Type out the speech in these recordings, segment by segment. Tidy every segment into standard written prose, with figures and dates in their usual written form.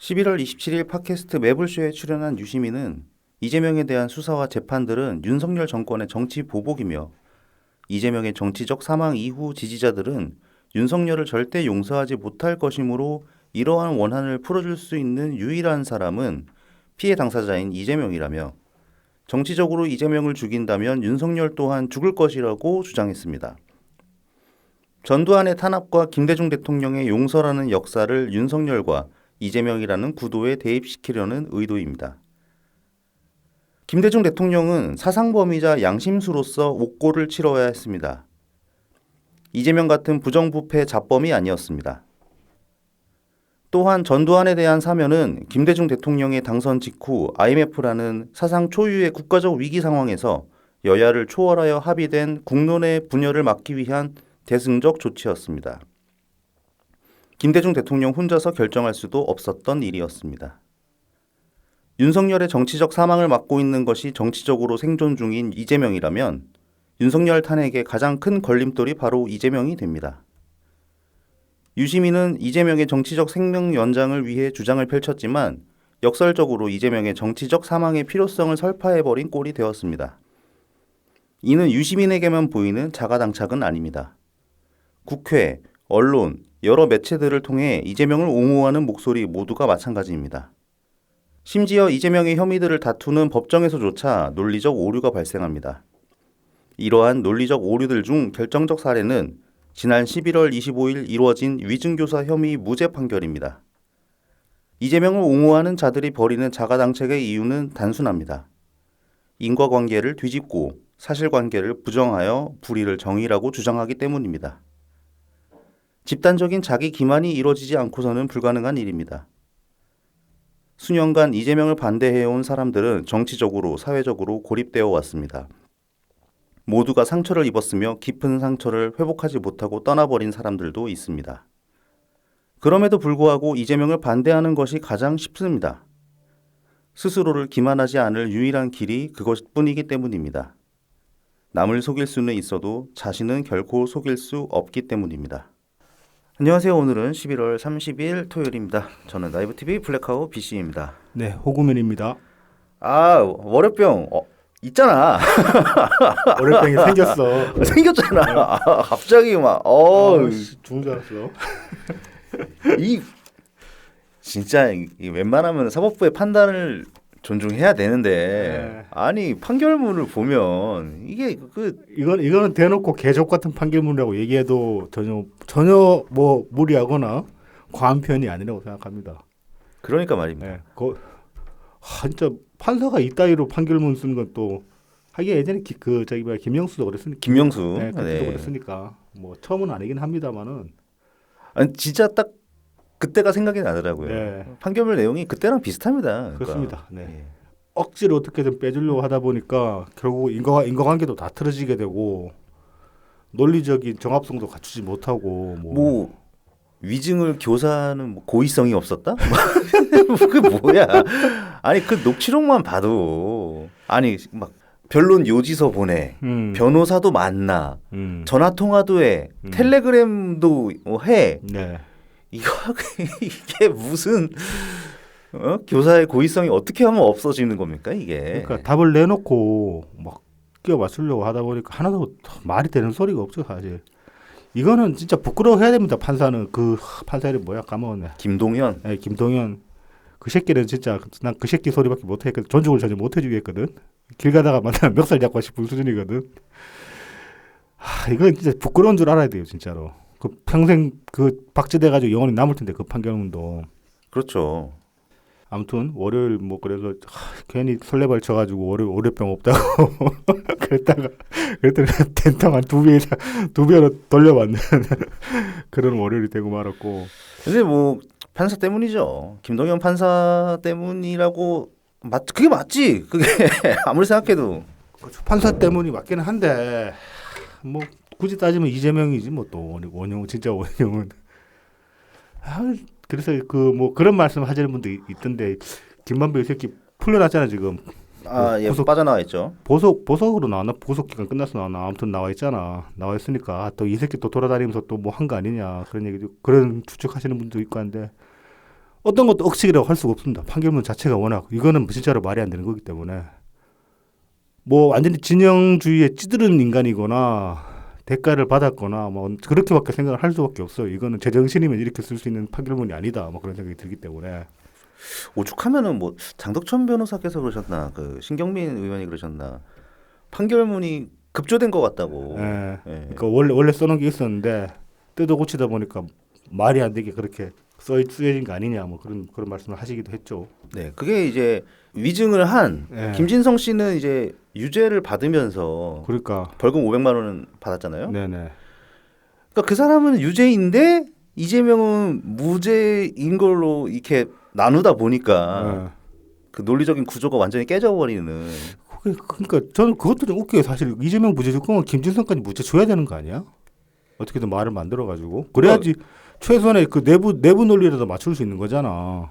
11월 27일 팟캐스트 매불쇼에 출연한 유시민은 이재명에 대한 수사와 재판들은 윤석열 정권의 정치 보복이며 이재명의 정치적 사망 이후 지지자들은 윤석열을 절대 용서하지 못할 것이므로 이러한 원한을 풀어줄 수 있는 유일한 사람은 피해 당사자인 이재명이라며 정치적으로 이재명을 죽인다면 윤석열 또한 죽을 것이라고 주장했습니다. 전두환의 탄압과 김대중 대통령의 용서라는 역사를 윤석열과 이재명이라는 구도에 대입시키려는 의도입니다. 김대중 대통령은 사상범이자 양심수로서 옥고를 치러야 했습니다. 이재명 같은 부정부패 잡범이 아니었습니다. 또한 전두환에 대한 사면은 김대중 대통령의 당선 직후 IMF라는 사상 초유의 국가적 위기 상황에서 여야를 초월하여 합의된 국론의 분열을 막기 위한 대승적 조치였습니다. 김대중 대통령 혼자서 결정할 수도 없었던 일이었습니다. 윤석열의 정치적 사망을 막고 있는 것이 정치적으로 생존 중인 이재명이라면 윤석열 탄핵의 가장 큰 걸림돌이 바로 이재명이 됩니다. 유시민은 이재명의 정치적 생명 연장을 위해 주장을 펼쳤지만 역설적으로 이재명의 정치적 사망의 필요성을 설파해버린 꼴이 되었습니다. 이는 유시민에게만 보이는 자가당착은 아닙니다. 국회, 언론, 여러 매체들을 통해 이재명을 옹호하는 목소리 모두가 마찬가지입니다. 심지어 이재명의 혐의들을 다투는 법정에서조차 논리적 오류가 발생합니다. 이러한 논리적 오류들 중 결정적 사례는 지난 11월 25일 이루어진 위증교사 혐의 무죄 판결입니다. 이재명을 옹호하는 자들이 벌이는 자가당착의 이유는 단순합니다. 인과관계를 뒤집고 사실관계를 부정하여 불의를 정의라고 주장하기 때문입니다. 집단적인 자기 기만이 이루어지지 않고서는 불가능한 일입니다. 수년간 이재명을 반대해온 사람들은 정치적으로, 사회적으로 고립되어 왔습니다. 모두가 상처를 입었으며 깊은 상처를 회복하지 못하고 떠나버린 사람들도 있습니다. 그럼에도 불구하고 이재명을 반대하는 것이 가장 쉽습니다. 스스로를 기만하지 않을 유일한 길이 그것뿐이기 때문입니다. 남을 속일 수는 있어도 자신은 결코 속일 수 없기 때문입니다. 안녕하세요. 오늘은 11월 30일 토요일입니다. 저는 라이브TV 블랙하우 BC입니다. 네, 호구맨입니다. 월요병 있잖아. 월요병이 생겼어. 생겼잖아. 갑자기 막 죽은 줄 알았어. 이 진짜 웬만하면 사법부의 판단을 존중해야 되는데 아니 판결문을 보면 이게 이거는 대놓고 개족 같은 판결문이라고 얘기해도 전혀 뭐 무리하거나 과한 표현이 아니라고 생각합니다. 그러니까 말입니다. 네, 진짜 판사가 이따위로 판결문 쓰는 건 또 하기가 예전에 김영수도 그랬으니까. 김영수. 네, 그랬으니까 뭐 처음은 아니긴 합니다만은. 아니 진짜 딱 그때가 생각이 나더라고요. 네. 판결문 내용이 그때랑 비슷합니다. 그러니까. 그렇습니다. 네. 예. 억지로 어떻게든 빼주려고 하다 보니까 결국 인과관계도 다 틀어지게 되고 논리적인 정합성도 갖추지 못하고 뭐 위증을 교사는 뭐 고의성이 없었다? 그게 뭐야? 아니 그 녹취록만 봐도 아니 막 변론 요지서 보내, 변호사도 만나, 전화 통화도 해, 텔레그램도 해. 네. 이게 무슨 교사의 고의성이 어떻게 하면 없어지는 겁니까 이게? 그러니까 답을 내놓고 막 끼워 맞추려고 하다 보니까 하나도 말이 되는 소리가 없죠 사실. 이거는 진짜 부끄러워해야 됩니다. 판사는 그 판사 이름 뭐야 까먹었네. 김동현. 네, 김동현. 그 새끼는 진짜 난 그 새끼 소리밖에 못했거든. 존중을 전혀 못해주겠거든. 길 가다가 만나면 멱살 잡고 싶은 수준이거든. 이건 진짜 부끄러운 줄 알아야 돼요 진짜로. 그 평생 그 박제돼가지고 영원히 남을 텐데 그 판결문도. 그렇죠. 아무튼 월요일 뭐 그래서 괜히 설레발 쳐가지고 월요병 없다고 그랬다가 텐탕 한 두 배로 돌려받는 그런 월요일이 되고 말았고. 근데 뭐 판사 때문이죠. 김동현 판사 때문이라고 그게 맞지. 그게 아무리 생각해도 판사 때문이 맞기는 한데 뭐 굳이 따지면 이재명이지 뭐 또 원형 진짜 원형은. 그래서 그 뭐 그런 말씀 하시는 분도 있던데 김만배 이 새끼 풀려났잖아 지금. 예, 빠져나와 있죠. 보석으로 나왔나? 보석 기간 끝나서 나왔나? 아무튼 나와 있잖아. 나와 있으니까 또 이 새끼 또 돌아다니면서 또 뭐 한 거 아니냐 그런 얘기도 그런 추측하시는 분도 있고 한데 어떤 것도 억측이라고 할 수가 없습니다. 판결문 자체가 워낙 이거는 진짜로 말이 안 되는 거기 때문에 뭐 완전히 진영주의에 찌들은 인간이거나 대가를 받았거나 뭐 그렇게밖에 생각을 할 수밖에 없어요. 이거는 제정신이면 이렇게 쓸 수 있는 판결문이 아니다. 뭐 그런 생각이 들기 때문에 오죽하면은 뭐 장덕천 변호사께서 그러셨나, 그 신경민 의원이 그러셨나, 판결문이 급조된 것 같다고. 예. 예. 그러니까 원래 써놓은 게 있었는데 뜯어 고치다 보니까 말이 안 되게 그렇게 쓰여진 거 아니냐 뭐 그런 말씀을 하시기도 했죠. 네, 그게 이제 위증을 한 예. 김진성 씨는 이제 유죄를 받으면서 그러니까 벌금 500만 원은 받았잖아요. 네네. 그러니까 그 사람은 유죄인데 이재명은 무죄인 걸로 이렇게 나누다 보니까 예. 그 논리적인 구조가 완전히 깨져버리는. 그러니까 저는 그것도 좀 웃겨요. 사실 이재명 무죄 줄 거면 김진성까지 무죄 줘야 되는 거 아니야? 어떻게든 말을 만들어 가지고 그래야지 최소한의 그 내부 논리라도 맞출 수 있는 거잖아.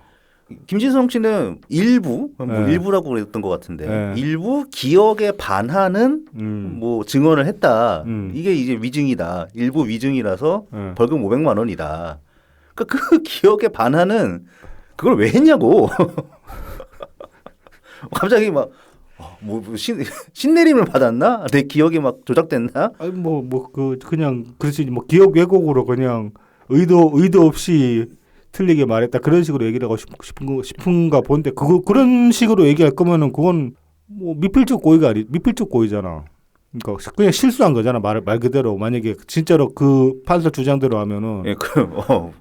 김진성 씨는 일부, 뭐 네. 일부라고 그랬던 것 같은데 네. 일부 기억에 반하는 뭐 증언을 했다. 이게 이제 위증이다. 일부 위증이라서 예. 벌금 500만 원이다. 그러니까 그 기억에 반하는 그걸 왜 했냐고. 갑자기 막 신내림을 받았나? 내 기억이 막 조작됐나? 아니 그냥 그렇지 뭐 기억 왜곡으로 그냥 의도 없이 틀리게 말했다 그런 식으로 얘기를 하고 싶은가 본데 그런 식으로 얘기할 거면은 그건 뭐 미필적 고의잖아. 그러니까 그냥 실수한 거잖아. 말 그대로 만약에 진짜로 그 판사 주장대로 하면은 예,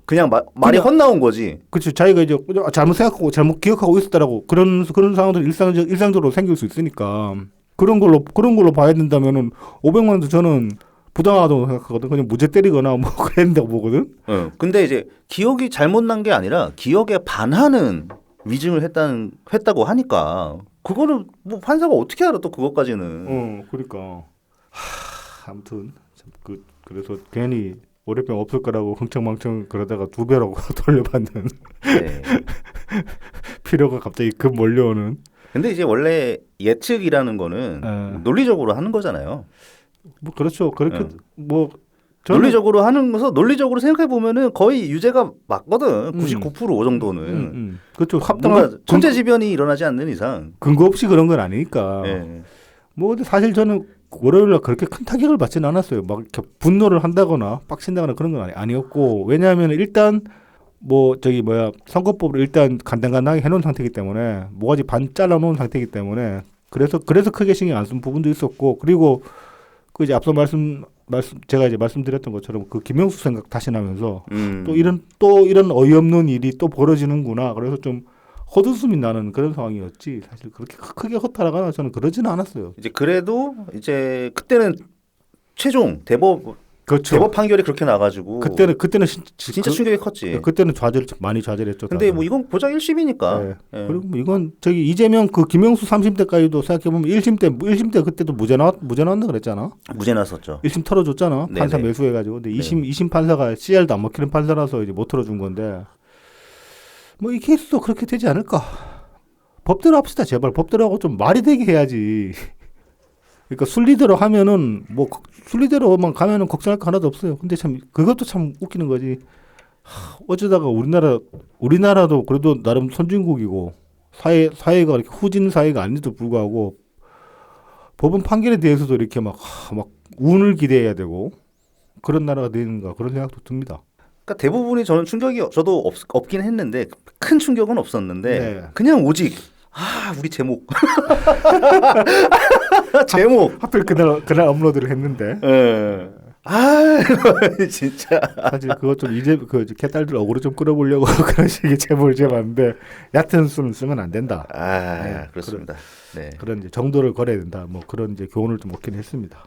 그냥 말이 헛나온 거지. 그렇지. 자기가 이제 잘못 생각하고 잘못 기억하고 있었다라고 그런 상황들이 일상적으로 생길 수 있으니까 그런 걸로 봐야 된다면은 500만 원도 저는 부당하다고 생각하거든. 그냥 무죄 때리거나 뭐 그래야 된다고 보거든. 근데 이제 기억이 잘못 난 게 아니라 기억에 반하는 위증을 했다고 하니까 그거는 뭐 판사가 어떻게 알아 또 그것까지는. 그러니까 아무튼 그래서 괜히 월요병 없을 거라고 흥청망청 그러다가 2배로 돌려받는 네. 필요가 갑자기 급 몰려오는. 근데 이제 원래 예측이라는 거는 논리적으로 하는 거잖아요. 뭐 그렇죠. 그렇게 뭐 저는 논리적으로 하는 것서 논리적으로 생각해 보면은 거의 유죄가 맞거든. 99% 정도는. 그렇죠. 합당한 천재지변이 일어나지 않는 이상 근거 없이 그런 건 아니니까. 네. 뭐 근데 사실 저는 월요일날 그렇게 큰 타격을 받지는 않았어요. 막 이렇게 분노를 한다거나 빡친다거나 그런 건 아니었고 왜냐하면 일단 뭐 선거법으로 일단 간당간당하게 해놓은 상태이기 때문에 뭐가지 반 잘라놓은 상태이기 때문에 그래서 크게 신경 안 쓴 부분도 있었고 그리고 그 이제 앞서 제가 이제 말씀드렸던 것처럼 그 김영수 생각 다시 나면서 또 이런 어이없는 일이 또 벌어지는구나. 그래서 좀 헛웃음이 나는 그런 상황이었지. 사실 그렇게 크게 허탈하거나 저는 그러지는 않았어요. 이제 그래도 이제 그때는 최종 대법 판결이 그렇게 나가지고 그때는 진짜 충격이 컸지. 그때는 많이 좌절했죠. 근데 뭐 이건 고작 1심이니까. 네. 그리고 뭐 이건 이재명 그 김영수 3심때까지도 생각해보면 1심 때 그때도 무죄 나왔다 그랬잖아. 무죄 났었죠. 1심 털어줬잖아. 네네. 판사 매수해가지고. 근데 2심 판사가 CR도 안 먹히는 판사라서 이제 못 털어준 건데 뭐 이 케이스도 그렇게 되지 않을까. 법대로 합시다 제발. 법대로 하고 좀 말이 되게 해야지. 그러니까 순리대로 하면은 뭐 순리대로만 가면은 걱정할 거 하나도 없어요. 근데 참 그것도 참 웃기는 거지. 어쩌다가 우리나라도 그래도 나름 선진국이고 사회가 이렇게 후진 사회가 아닌데도 불구하고 법원 판결에 대해서도 이렇게 막 운을 기대해야 되고 그런 나라가 되는가 그런 생각도 듭니다. 그러니까 대부분이 저는 충격이 저도 없긴 했는데 큰 충격은 없었는데 네. 그냥 오직 우리 제목 제목 하필 그날 업로드를 했는데. 예. 진짜 사실 그것 좀 이제 그 개딸들 어그로 좀 끌어보려고 그런 식의 제목을 제봤는데 얕은 수는 쓰면 안 된다. 네, 그렇습니다. 그런 이제 정도를 걸어야 된다. 뭐 그런 이제 교훈을 좀 얻긴 했습니다.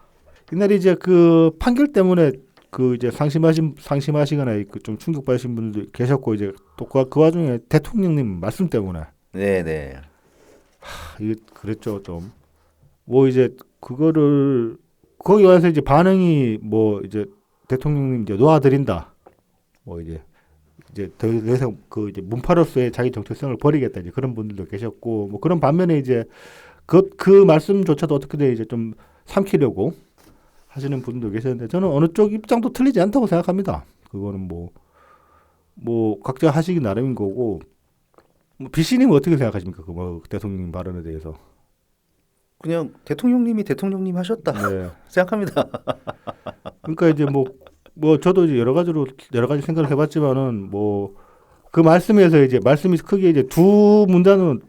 이날이 이제 그 판결 때문에 그 이제 상심하시거나 그 좀 충격받으신 분들도 계셨고 이제 또 그 와중에 대통령님 말씀 때문에. 네네. 이게 그랬죠 좀. 뭐 이제 그거를 거기 와서 이제 반응이 뭐 이제 대통령님 이제 놓아드린다. 뭐 이제 더 이상 그 이제 문파로서의 자기 정체성을 버리겠다 이제 그런 분들도 계셨고 뭐 그런 반면에 이제 그 말씀조차도 어떻게든 이제 좀 삼키려고 하시는 분도 계셨는데 저는 어느 쪽 입장도 틀리지 않다고 생각합니다. 그거는 뭐 각자 하시기 나름인 거고 뭐 비씨님은 어떻게 생각하십니까? 그 뭐 대통령 발언에 대해서. 그냥 대통령님이 대통령님 하셨다 네. 생각합니다. 그러니까 이제 뭐 저도 이제 여러 가지 생각을 해봤지만은 뭐 그 말씀에서 이제 말씀이 크게 이제 두 문단은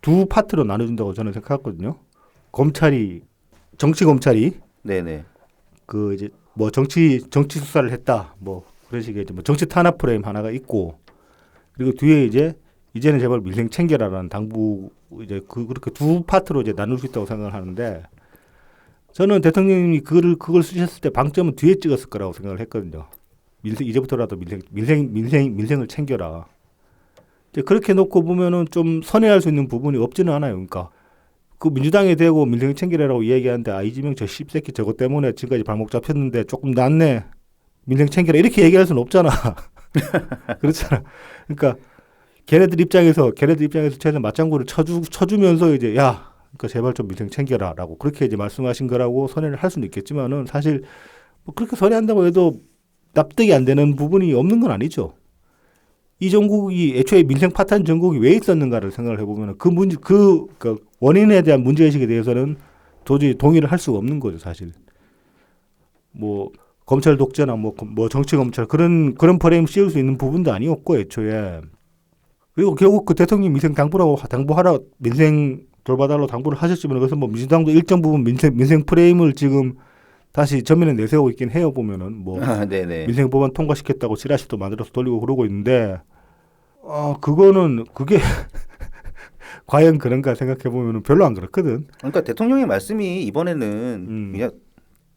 두 파트로 나눠진다고 저는 생각하거든요. 정치 검찰이 네네. 그 이제 뭐 정치 수사를 했다 뭐 그런 식의 이제 뭐 정치 탄압 프레임 하나가 있고 그리고 뒤에 이제는 제발 민생 챙겨라라는 당부 이제 그렇게 두 파트로 이제 나눌 수 있다고 생각을 하는데 저는 대통령님이 그걸 쓰셨을 때 방점은 뒤에 찍었을 거라고 생각을 했거든요. 이제부터라도 민생을 챙겨라. 이제 그렇게 놓고 보면은 좀 선회할 수 있는 부분이 없지는 않아요. 그러니까 그 민주당에 대고 민생 챙기라고 이야기하는데 이재명 저 씹새끼 저것 때문에 지금까지 발목 잡혔는데 조금 낫네. 민생 챙겨라 이렇게 얘기할 수는 없잖아. 그렇잖아. 그러니까 걔네들 입장에서 최대 맞장구를 쳐주면서 이제 야, 그러니까 제발 좀 민생 챙겨라라고 그렇게 이제 말씀하신 거라고 선회를 할 수는 있겠지만은 사실 뭐 그렇게 선회한다고 해도 납득이 안 되는 부분이 없는 건 아니죠. 이 정국이 애초에 민생 파탄 정국이 왜 있었는가를 생각을 해보면 그 원인에 대한 문제의식에 대해서는 도저히 동의를 할 수가 없는 거죠, 사실. 뭐 검찰 독재나 뭐 정치 검찰 그런 프레임 씌울 수 있는 부분도 아니었고 애초에 그리고 결국 그 대통령 민생 당부하라 민생 돌봐달라고 당부를 하셨지만 그래서 뭐 민주당도 일정 부분 민생 프레임을 지금 다시 전면에 내세우고 있긴 해요. 보면은 뭐 네네. 민생 법안 통과시켰다고 지라시도 만들어서 돌리고 그러고 있는데 그게 과연 그런가 생각해 보면은 별로 안 그렇거든. 그러니까 대통령의 말씀이 이번에는 그냥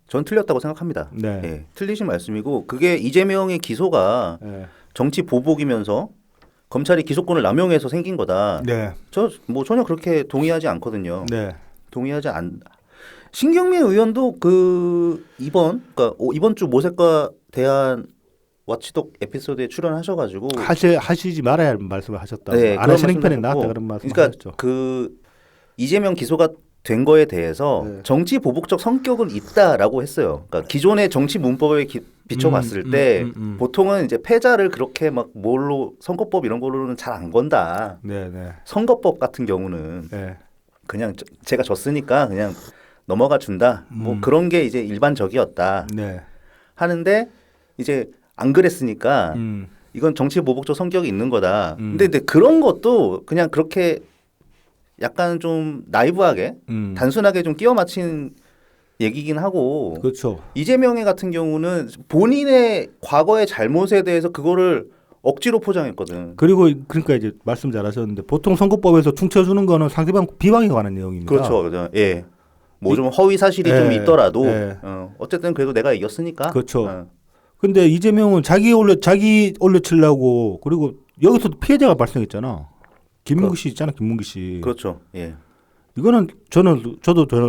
전 틀렸다고 생각합니다. 네. 예, 틀리신 말씀이고 그게 이재명의 기소가 네. 정치 보복이면서 검찰이 기소권을 남용해서 생긴 거다. 네. 저 뭐 전혀 그렇게 동의하지 않거든요. 네. 동의하지 않. 신경민 의원도 그러니까 이번 주 모색과 대한 와치독 에피소드에 출연하셔가지고 하시지 말아야 할 말씀을 하셨다. 네, 안 그런 하시는 편에 말씀을 나왔다 그런 말씀 그러니까 하셨죠. 그 이재명 기소가 된 거에 대해서 네. 정치 보복적 성격은 있다라고 했어요. 그러니까 기존의 정치 문법에 비춰봤을 때 보통은 이제 패자를 그렇게 막 선거법 이런 걸로는 잘 안 건다. 네, 네. 선거법 같은 경우는 네. 그냥 제가 졌으니까 그냥 넘어가 준다. 뭐 그런 게 이제 일반적이었다. 네. 하는데 이제 안 그랬으니까 이건 정치 보복적 성격이 있는 거다. 근데 그런 것도 그냥 그렇게 약간 좀 나이브하게 단순하게 좀 끼워 맞힌 얘기긴 하고 그렇죠. 이재명의 같은 경우는 본인의 과거의 잘못에 대해서 그거를 억지로 포장했거든. 그리고 그러니까 이제 말씀 잘하셨는데 보통 선거법에서 충쳐주는 거는 상대방 비방에 관한 내용입니다. 그렇죠. 예. 뭐 좀 허위 사실이 좀 있더라도 어쨌든 그래도 내가 이겼으니까. 그렇죠. 근데 이재명은 자기 올려치려고 그리고 여기서도 피해자가 발생했잖아. 김문기 씨 있잖아, 김문기 씨. 그렇죠. 예. 이거는 저는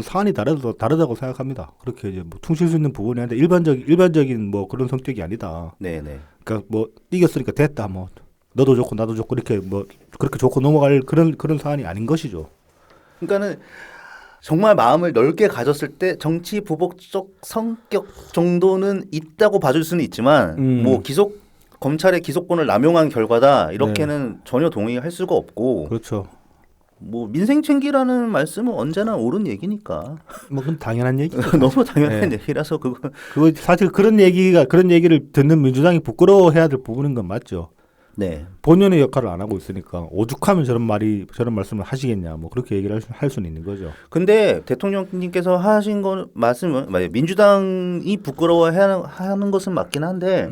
사안이 다르다고 생각합니다. 그렇게 이제 뭐 퉁칠 수 있는 부분이 아닌데 일반적인 뭐 그런 성격이 아니다. 네네. 그러니까 뭐 이겼으니까 됐다. 뭐 너도 좋고 나도 좋고 이렇게 뭐 그렇게 좋고 넘어갈 그런 사안이 아닌 것이죠. 그러니까는 정말 마음을 넓게 가졌을 때 정치 보복적 성격 정도는 있다고 봐줄 수는 있지만 뭐 검찰의 기소권을 남용한 결과다 이렇게는 전혀 동의할 수가 없고 그렇죠. 뭐 민생 챙기라는 말씀은 언제나 옳은 얘기니까 뭐 그건 당연한 얘기. 너무 당연한 얘기라서 그거 사실 그런 얘기를 듣는 민주당이 부끄러워해야 될 부분인 건 맞죠. 네. 본연의 역할을 안 하고 있으니까 오죽하면 저런 말씀을 하시겠냐 뭐 그렇게 얘기를 할 수는 있는 거죠. 근데 대통령님께서 하신 말씀은 민주당이 부끄러워해야 하는 것은 맞긴 한데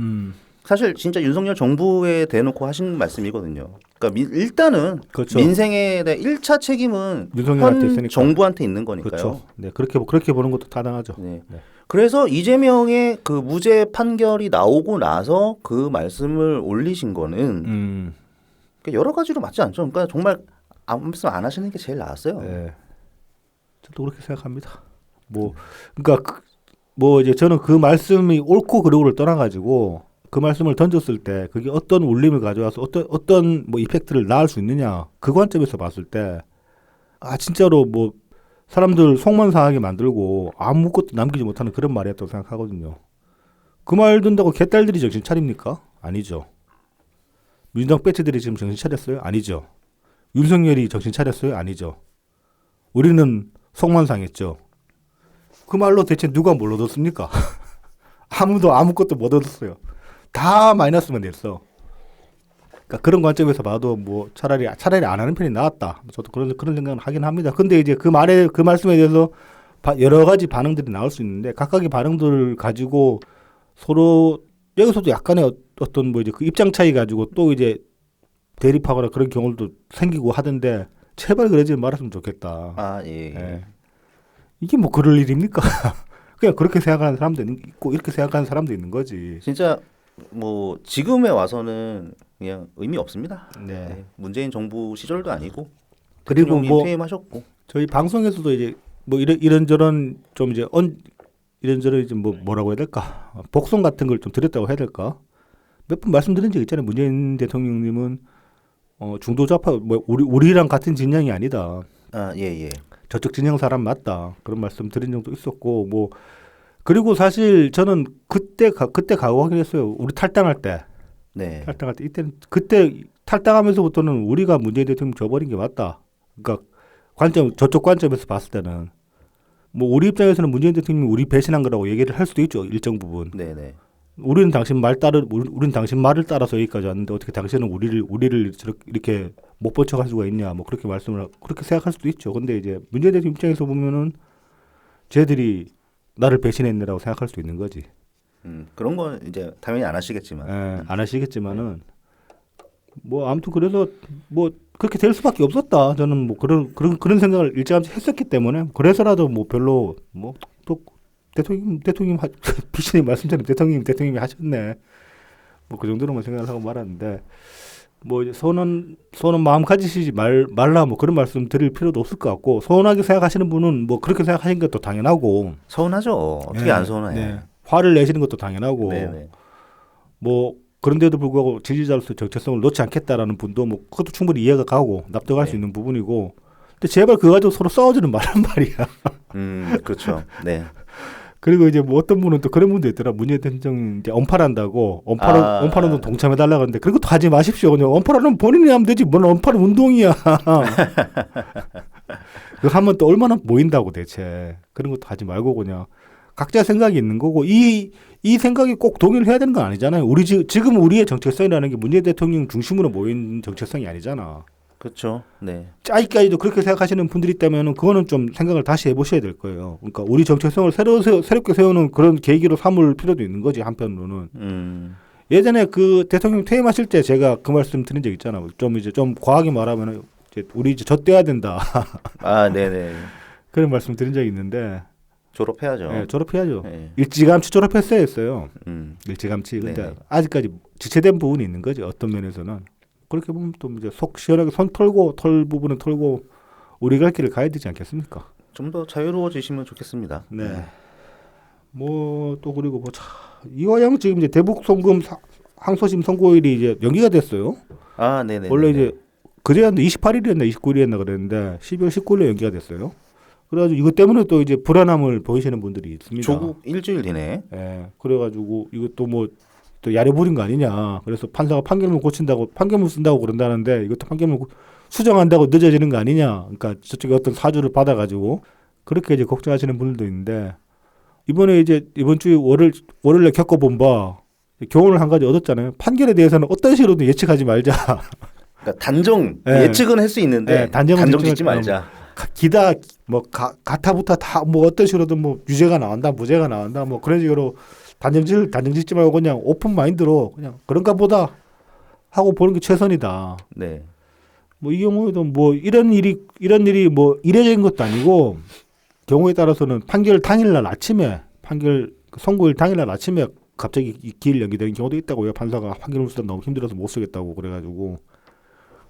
사실 진짜 윤석열 정부에 대놓고 하신 말씀이거든요. 그러니까 일단은 그렇죠. 민생에 대한 1차 책임은 윤석열한테 현 있으니까. 정부한테 있는 거니까요. 그렇죠. 네, 그렇게 보는 것도 타당하죠. 네. 네. 그래서 이재명의 그 무죄 판결이 나오고 나서 그 말씀을 올리신 거는 그러니까 여러 가지로 맞지 않죠. 그러니까 정말 아무 말씀 안 하시는 게 제일 나았어요. 네. 저도 그렇게 생각합니다. 그러니까 뭐 이제 저는 그 말씀이 옳고 그르고를 떠나가지고 그 말씀을 던졌을 때 그게 어떤 울림을 가져와서 어떤 뭐 이펙트를 낳을 수 있느냐 그 관점에서 봤을 때 진짜로 뭐 사람들 속만상하게 만들고 아무것도 남기지 못하는 그런 말이었다고 생각하거든요. 그 말 듣는다고 개딸들이 정신 차립니까? 아니죠. 민주당 배치들이 지금 정신 차렸어요? 아니죠. 윤석열이 정신 차렸어요? 아니죠. 우리는 속만 상했죠. 그 말로 대체 누가 뭘 얻었습니까? 아무도 아무것도 못 얻었어요. 다 마이너스만 됐어. 그러니까 그런 관점에서 봐도 뭐 차라리 안 하는 편이 나았다. 저도 그런 생각을 하긴 합니다. 근데 이제 그 말씀에 대해서 여러 가지 반응들이 나올 수 있는데 각각의 반응들을 가지고 서로 여기서도 약간의 어떤 뭐 이제 그 입장 차이 가지고 또 이제 대립하거나 그런 경우도 생기고 하던데 제발 그러지 말았으면 좋겠다. 아, 예. 예. 이게 뭐 그럴 일입니까? 그냥 그렇게 생각하는 사람도 있고 이렇게 생각하는 사람도 있는 거지. 진짜 뭐 지금에 와서는 그냥 의미 없습니다. 네. 네. 문재인 정부 시절도 아니고 그리고 대통령님 뭐 퇴임하셨고 저희 방송에서도 이제 뭐 이런저런 좀 이제 이런저런 이제 뭐 뭐라고 해야 될까? 복송 같은 걸 좀 드렸다고 해야 될까? 몇 번 말씀드린 적 있잖아요. 문재인 대통령님은 중도 좌파 뭐 우리랑 같은 진영이 아니다. 아, 예. 저쪽 진영 사람 맞다. 그런 말씀 드린 적도 있었고 뭐 그리고 사실 저는 그때 각오하긴 했어요. 우리 탈당할 때 네. 이때는 그때 탈당하면서부터는 우리가 문재인 대통령 줘버린 게 맞다. 그러니까 저쪽 관점에서 봤을 때는 뭐 우리 입장에서는 문재인 대통령이 우리 배신한 거라고 얘기를 할 수도 있죠. 일정 부분. 네. 우리는 당신 말을 따라서 여기까지 왔는데 어떻게 당신은 우리를 이렇게 못 버텨갈 수가 있냐 뭐 그렇게 그렇게 생각할 수도 있죠. 근데 이제 문재인 대통령 입장에서 보면은 쟤들이 나를 배신했네라고 생각할 수도 있는 거지. 그런 건 이제 당연히 안 하시겠지만. 안 하시겠지만은 뭐 아무튼 그래서 뭐 그렇게 될 수밖에 없었다. 저는 뭐 그런 생각을 일찌감치 했었기 때문에 그래서라도 뭐 별로 뭐 또 대통령 비신의 말씀처럼 대통령님이 하셨네. 뭐 그 정도로만 생각을 하고 말았는데 뭐 이제 소원은 마음 가지시지 말라 뭐 그런 말씀 드릴 필요도 없을 것 같고 서운하게 생각하시는 분은 뭐 그렇게 생각하시는 것도 당연하고 서운하죠. 어떻게 안 서운해. 네. 화를 내시는 것도 당연하고 네네. 뭐 그런데도 불구하고 지지자로서 정체성을 놓지 않겠다라는 분도 뭐 그것도 충분히 이해가 가고 납득할 수 있는 부분이고 근데 제발 그거 가지고 서로 싸우지는 말란 말이야. 그렇죠. 네. 그리고 이제 뭐 어떤 분은 또 그런 분도 있더라. 문재인 대통령 이제 언팔한다고 언팔운동 동참해달라 그러는데 그런 것도 하지 마십시오. 그냥 언팔하면 본인이 하면 되지. 뭔 언팔 운동이야. 그거 하면 또 얼마나 모인다고 대체. 그런 것도 하지 말고 그냥 각자 생각이 있는 거고 이 생각이 꼭 동의를 해야 되는 건 아니잖아요. 지금 우리의 정체성이라는 게 문재인 대통령 중심으로 모인 정체성이 아니잖아. 그렇죠. 네. 짜기까지도 그렇게 생각하시는 분들이 있다면 그거는 좀 생각을 다시 해보셔야 될 거예요. 그러니까 우리 정체성을 새롭게 세우는 그런 계기로 삼을 필요도 있는 거지 한편으로는. 예전에 그 대통령 퇴임하실 때 제가 그 말씀 드린 적 있잖아요. 좀 과하게 말하면 우리 이제 젖대야 된다. 아, 네네. 그런 말씀 드린 적이 있는데 졸업해야죠. 네, 졸업해야죠. 네. 일찌감치 졸업했어야 했어요. 일찌감치. 근데 네네. 아직까지 지체된 부분이 있는 거죠. 어떤 면에서는. 그렇게 보면 또 이제 속 시원하게 털 부분은 털고 우리 갈 길을 가야 되지 않겠습니까? 좀 더 자유로워지시면 좋겠습니다. 네. 뭐 또 그리고 뭐 이화영 지금 이제 대북 송금 항소심 선고일이 이제 연기가 됐어요. 아, 네네. 원래 이제 그제였는데 28일이었나 29일이었나 그랬는데 12월 19일에 연기가 됐어요. 그래가지고 이것 때문에 또 이제 불안함을 보이시는 분들이 있습니다. 조국 일주일 뒤네. 예. 그래가지고 이것도 뭐 또 야려 부린 거 아니냐. 그래서 판사가 판결문 쓴다고 그런다는데 이것도 판결문 수정한다고 늦어지는 거 아니냐. 그러니까 저쪽에 어떤 사주를 받아가지고 그렇게 이제 걱정하시는 분들도 있는데 이번에 이제 이번 주 월요일에 겪어본 바 교훈을 한 가지 얻었잖아요. 판결에 대해서는 어떤 식으로든 예측하지 말자. 그러니까 단정 네. 예측은 할 수 있는데 네, 단정 짓지 말자. 기다 뭐 가타부타 다 뭐 어떤 식으로든 뭐 유죄가 나온다, 무죄가 나온다, 뭐 그런 식으로 단정 짓지 말고 그냥 오픈 마인드로 그냥 그런가 보다 하고 보는 게 최선이다. 네. 뭐 이 경우에도 뭐 이런 일이 뭐 이례적인 것도 아니고 경우에 따라서는 판결 선고일 당일날 아침에 갑자기 기일 연기되는 경우도 있다고요. 판사가 판결을 쓰다 너무 힘들어서 못 쓰겠다고 그래가지고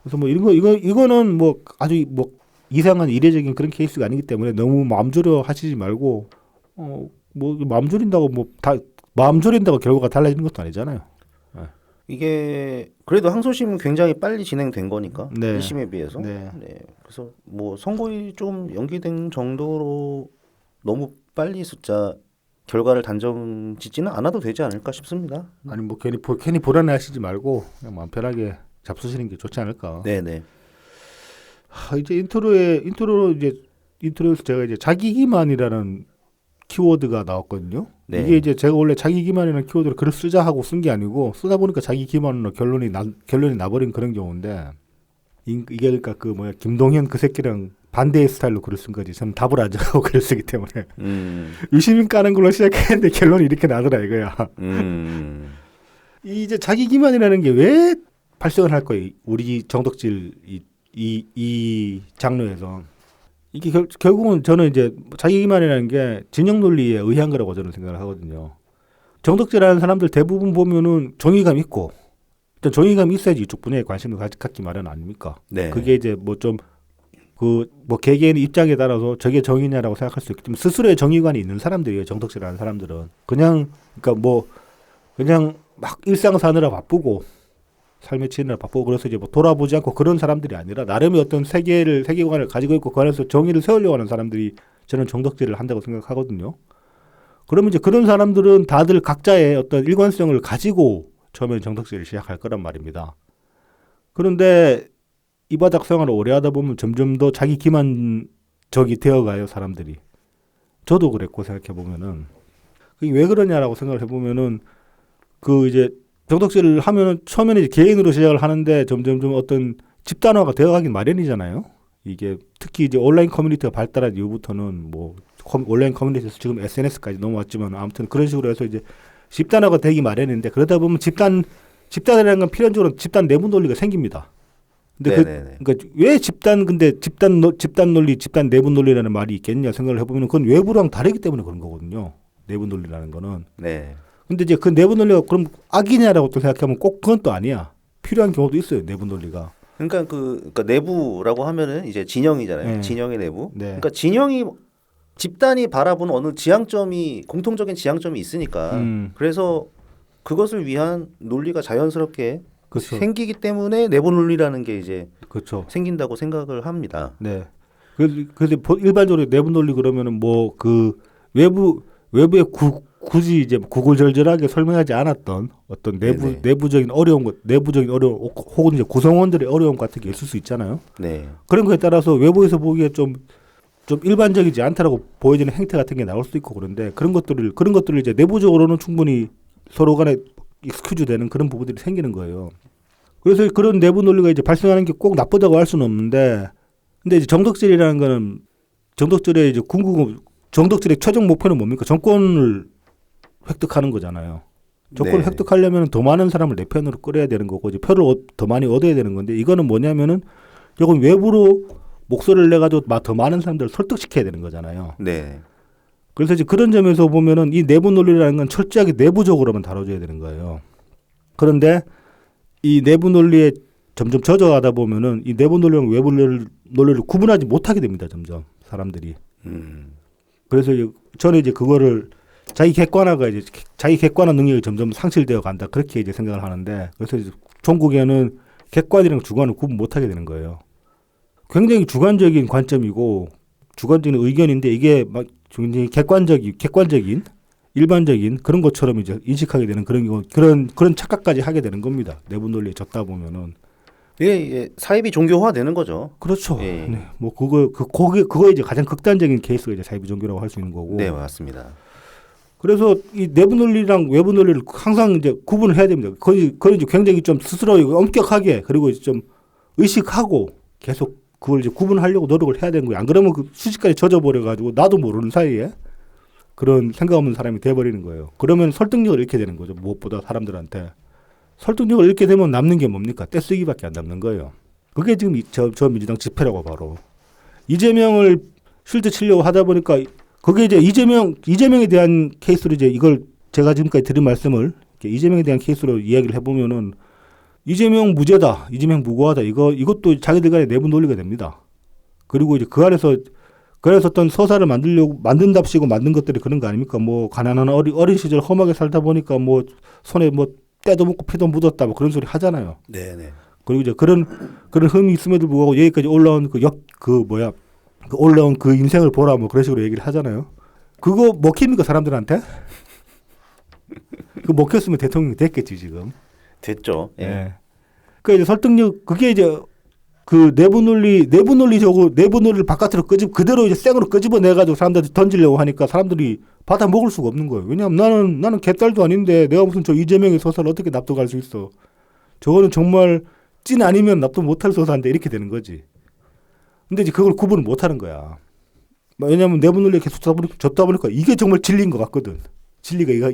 그래서 뭐 이거는 뭐 아주 뭐 이상한 이례적인 그런 케이스가 아니기 때문에 너무 마음 졸여 하시지 말고 뭐 마음 졸인다고 결과가 달라지는 것도 아니잖아요. 이게 그래도 항소심은 굉장히 빨리 진행된 거니까 네. 1심에 비해서. 네. 네. 그래서 뭐 선고일이 좀 연기된 정도로 너무 빨리 결과를 단정 짓지는 않아도 되지 않을까 싶습니다. 아니 뭐 괜히 불안해하시지 말고 그냥 마음 편하게 잡수시는 게 좋지 않을까. 네네. 이제 인트로에서 제가 이제 자기 기만이라는 키워드가 나왔거든요. 네. 이게 이제 제가 원래 자기 기만이라는 키워드를 글을 쓰자 하고 쓴 게 아니고 쓰다 보니까 자기 기만으로 결론이 나버린 그런 경우인데 이게 그러니까 그 뭐야 김동현 그 새끼랑 반대의 스타일로 글을 쓴 거지. 저는 답을 안 적고 글을 쓰기 때문에 유시민 까는 걸로 시작했는데 결론이 이렇게 나더라 이거야. 이제 자기 기만이라는 게 왜 발생을 할 거예요? 우리 정덕질 이 장르에서 이게 결국은 저는 이제 자기 기만이라는 게 진영 논리에 의한 거라고 저는 생각을 하거든요. 정덕질하는 사람들 대부분 보면은 정의감 있고 일단 정의감이 있어야지 이쪽 분야에 관심을 갖기 마련 아닙니까? 네. 그게 이제 뭐 좀 그 뭐 개개인의 입장에 따라서 저게 정의냐라고 생각할 수 있겠지만 스스로의 정의관이 있는 사람들이에요. 정덕질하는 사람들은 그냥 그러니까 뭐 그냥 막 일상 사느라 바쁘고 삶에 치느라 바쁘고 그래서 이제 뭐 돌아보지 않고 그런 사람들이 아니라 나름의 어떤 세계관을 가지고 있고 그 안에서 정의를 세우려고 하는 사람들이 저는 정덕질을 한다고 생각하거든요. 그러면 이제 그런 사람들은 다들 각자의 어떤 일관성을 가지고 처음에 정덕질을 시작할 거란 말입니다. 그런데 이 바닥 생활을 오래 하다 보면 점점 더 자기 기만적이 되어가요, 사람들이. 저도 그랬고 생각해 보면은 그게 왜 그러냐라고 생각을 해보면은 그 이제 정덕질을 하면은 처음에는 이제 개인으로 시작을 하는데 점점 어떤 집단화가 되어가긴 마련이잖아요. 이게 특히 이제 온라인 커뮤니티가 발달한 이후부터는 뭐 온라인 커뮤니티에서 지금 SNS까지 넘어왔지만 아무튼 그런 식으로 해서 이제 집단화가 되기 마련인데 그러다 보면 집단이라는 건 필연적으로 집단 내부 논리가 생깁니다. 근데 그러니까 왜 집단 논리, 집단 내부 논리라는 말이 있겠냐 생각을 해보면 그건 외부랑 다르기 때문에 그런 거거든요. 내부 논리라는 거는. 네. 근데 이제 그 내부 논리가 그럼 악이냐라고 또 생각하면 꼭 그건 또 아니야. 필요한 경우도 있어요. 내부 논리가. 그러니까 내부라고 하면은 이제 진영이잖아요. 네. 진영의 내부. 네. 그러니까 진영이 집단이 바라보는 어느 지향점이 공통적인 지향점이 있으니까 그래서 그것을 위한 논리가 자연스럽게 그렇죠. 생기기 때문에 내부 논리라는 게 이제 그렇죠. 생긴다고 생각을 합니다. 네. 그래서 일반적으로 내부 논리 그러면은 뭐 그 외부에 굳이 이제 구구절절하게 설명하지 않았던 어떤 내부적인 어려움 혹은 이제 구성원들의 어려움 같은 게 있을 수 있잖아요. 네. 그런 거에 따라서 외부에서 보기에 좀 일반적이지 않다라고 보여지는 행태 같은 게 나올 수도 있고 그런데 그런 것들을 이제 내부적으로는 충분히 서로 간에 익스큐즈 되는 그런 부분들이 생기는 거예요. 그래서 그런 내부 논리가 이제 발생하는 게 꼭 나쁘다고 할 수는 없는데 근데 이제 정덕질이라는 거는 정덕질의 이제 정덕질의 최종 목표는 뭡니까? 정권을 획득하는 거잖아요. 정권을 획득하려면 더 많은 사람을 내 편으로 끌어야 되는 거고 이제 표를 더 많이 얻어야 되는 건데 이거는 뭐냐면은 조금 외부로 목소리를 내가지고 더 많은 사람들을 설득시켜야 되는 거잖아요. 네. 그래서 이제 그런 점에서 보면은 이 내부 논리라는 건 철저하게 내부적으로만 다뤄줘야 되는 거예요. 그런데 이 내부 논리에 점점 젖어가다 보면은 이 내부 논리랑 외부 논리를 구분하지 못하게 됩니다. 점점 사람들이. 그래서 저는 이제 그거를 자기 객관화 능력이 점점 상실되어 간다. 그렇게 이제 생각을 하는데 그래서 이제 종국에는 객관이랑 주관을 구분 못하게 되는 거예요. 굉장히 주관적인 관점이고 주관적인 의견인데 이게 막 굉장히 객관적인 일반적인 그런 것처럼 이제 인식하게 되는 그런 착각까지 하게 되는 겁니다. 내부 논리에 젖다 보면은 이게 사이비 종교화되는 거죠. 그렇죠. 예. 네. 뭐 그거 이제 가장 극단적인 케이스가 이제 사이비 종교라고 할 수 있는 거고. 네, 맞습니다. 그래서 이 내부 논리랑 외부 논리를 항상 이제 구분을 해야 됩니다. 거의 이제 굉장히 좀 스스로 엄격하게 그리고 이제 좀 의식하고 계속 그걸 이제 구분하려고 노력을 해야 되는 거예요. 안 그러면 그 수직까지 젖어버려가지고 나도 모르는 사이에 그런 생각 없는 사람이 돼버리는 거예요. 그러면 설득력을 잃게 되는 거죠. 무엇보다 사람들한테. 설득력을 잃게 되면 남는 게 뭡니까? 떼쓰기밖에 안 남는 거예요. 그게 지금 저 민주당 집회라고 바로. 이재명을 쉴드 치려고 하다 보니까 그게 이제 이재명에 대한 케이스로 이제 이걸 제가 지금까지 드린 말씀을 이재명에 대한 케이스로 이야기를 해보면은 이재명 무죄다, 이재명 무고하다 이것도 자기들 간의 내부 논리가 됩니다. 그리고 이제 그 안에서 어떤 서사를 만든답시고 만든 것들이 그런 거 아닙니까? 뭐 가난한 어린 시절 험하게 살다 보니까 뭐 손에 뭐 때도 묻고 피도 묻었다 뭐 그런 소리 하잖아요. 네네. 그리고 이제 그런 흠이 있음에도 불구하고 여기까지 올라온 올라온 그 인생을 보라 뭐 그런 식으로 얘기를 하잖아요. 그거 먹힙니까 사람들한테? 그 먹혔으면 대통령이 됐겠지 지금. 됐죠. 예. 네. 그 이제 설득력 그게 이제 그 내부 논리 저거 내부 논리를 바깥으로 그대로 이제 생으로 끄집어내 가지고 사람들한테 던지려고 하니까 사람들이 받아 먹을 수가 없는 거예요. 왜냐하면 나는 개딸도 아닌데 내가 무슨 저 이재명의 서사를 어떻게 납득할 수 있어. 저거는 정말 찐 아니면 납득 못할 서사인데 이렇게 되는 거지. 근데 이제 그걸 구분을 못하는 거야. 왜냐하면 내부 논리에 계속 줬다 보니까 이게 정말 진리인 것 같거든. 진리가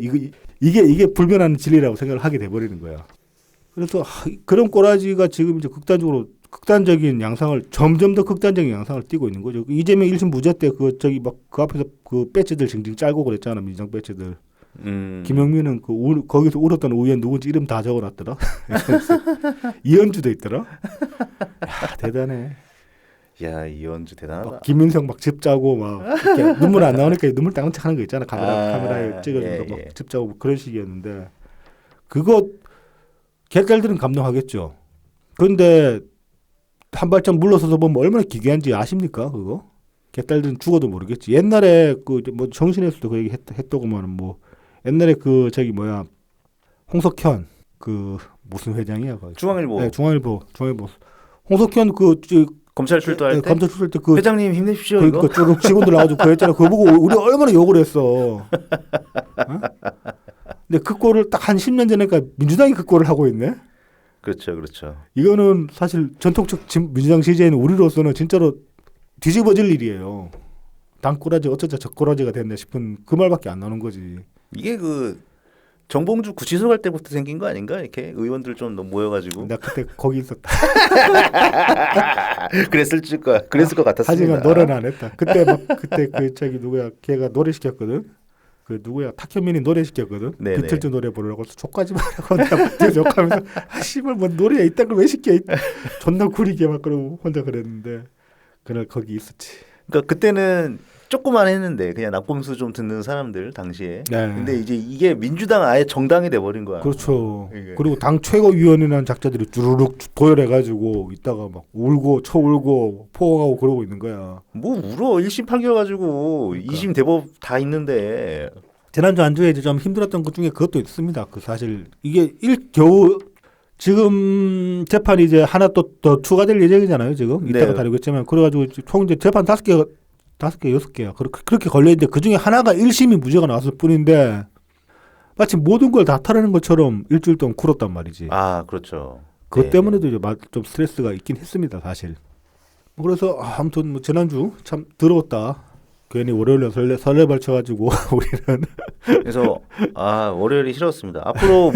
이게 불변하는 진리라고 생각을 하게 돼버리는 거야. 그래서 그런 꼬라지가 지금 이제 극단적인 양상을 점점 더 극단적인 양상을 띠고 있는 거죠. 이재명 1심 무죄 때 그 앞에서 그 배지들 징징 짤고 그랬잖아. 민주당 배지들. 김영민은 거기서 울었던 의원 누군지 이름 다 적어놨더라. 이현주도 있더라. 야, 대단해. 야, 이현주 대단하다. 김민성 막 집 짜고 막 이렇게 눈물 안 나오니까 눈물 닦는 척하는 거 있잖아. 카메라에 찍어주고 막 집 짜고 그런 식이었는데 그거 개딸들은 감동하겠죠. 그런데 한 발짝 물러서서 보면 얼마나 기괴한지 아십니까? 그거 개딸들은 죽어도 모르겠지. 옛날에 그 뭐 정신에서도 그 얘기 했더구만. 뭐 옛날에 그 저기 뭐야 홍석현 그 무슨 회장이야? 중앙일보. 네, 중앙일보. 홍석현 검찰 출두할 때. 검찰 출두할 때 그 회장님 힘내십시오. 이거 쭉 직원들 나와주고 그랬잖아. 그거 보고 우리 얼마나 욕을 했어. 어? 근데 그 꼴을 딱 한 10년 전에니까 민주당이 그 꼴을 하고 있네. 그렇죠, 그렇죠. 이거는 사실 전통적 민주당 지지에는 우리로서는 진짜로 뒤집어질 일이에요. 당 꼬라지 어쩌자 저 꼬라지가 됐네 싶은 그 말밖에 안 나오는 거지. 이게 그 정봉주 구치소 갈 때부터 생긴 거 아닌가? 이렇게 의원들 좀 모여가지고. 나 그때 거기 있었다. 그랬을 것 같았습니다. 하지만 노래는 안 했다. 그때 그 저기 누구야? 걔가 노래 시켰거든. 그 누구야? 탁현민이 노래 시켰거든. 네네. 비틀즈 노래 부르라고 족하지 말라고 내가 욕하면서 씨발 뭐 노래야 이딴 걸 왜 시켜? 존나 구리게 막 그러고 혼자 그랬는데 그날 거기 있었지. 그러니까 그때는 조그만 했는데 그냥 낙범수 좀 듣는 사람들 당시에. 네. 근데 이제 이게 민주당 아예 정당이 돼버린 거야. 그렇죠. 이게. 그리고 당 최고위원이라는 작자들이 주르륵 도열해가지고 있다가 막 울고 쳐울고 포옹하고 그러고 있는 거야. 뭐 울어 1심 판결 가지고 그러니까. 2심 대법 다 있는데. 지난주 안주에 이제 좀 힘들었던 것 중에 그것도 있습니다. 그 사실 이게 겨우 지금 재판이 이제 하나 또 더 추가될 예정이잖아요. 지금 이따가 네. 다루겠지만 그래가지고 총 이제 재판 5개 6개야. 그렇게 걸려있는데 그 중에 하나가 1심이 무죄가 나왔을 뿐인데 마치 모든 걸 다 털어내는 것처럼 일주일 동안 굴었단 말이지. 아, 그렇죠. 그것 네. 때문에도 이제 좀 스트레스가 있긴 했습니다, 사실. 그래서 아무튼 뭐 지난주 참 더러웠다. 괜히 월요일에 설레 발쳐가지고 우리는 그래서 월요일이 싫었습니다. 앞으로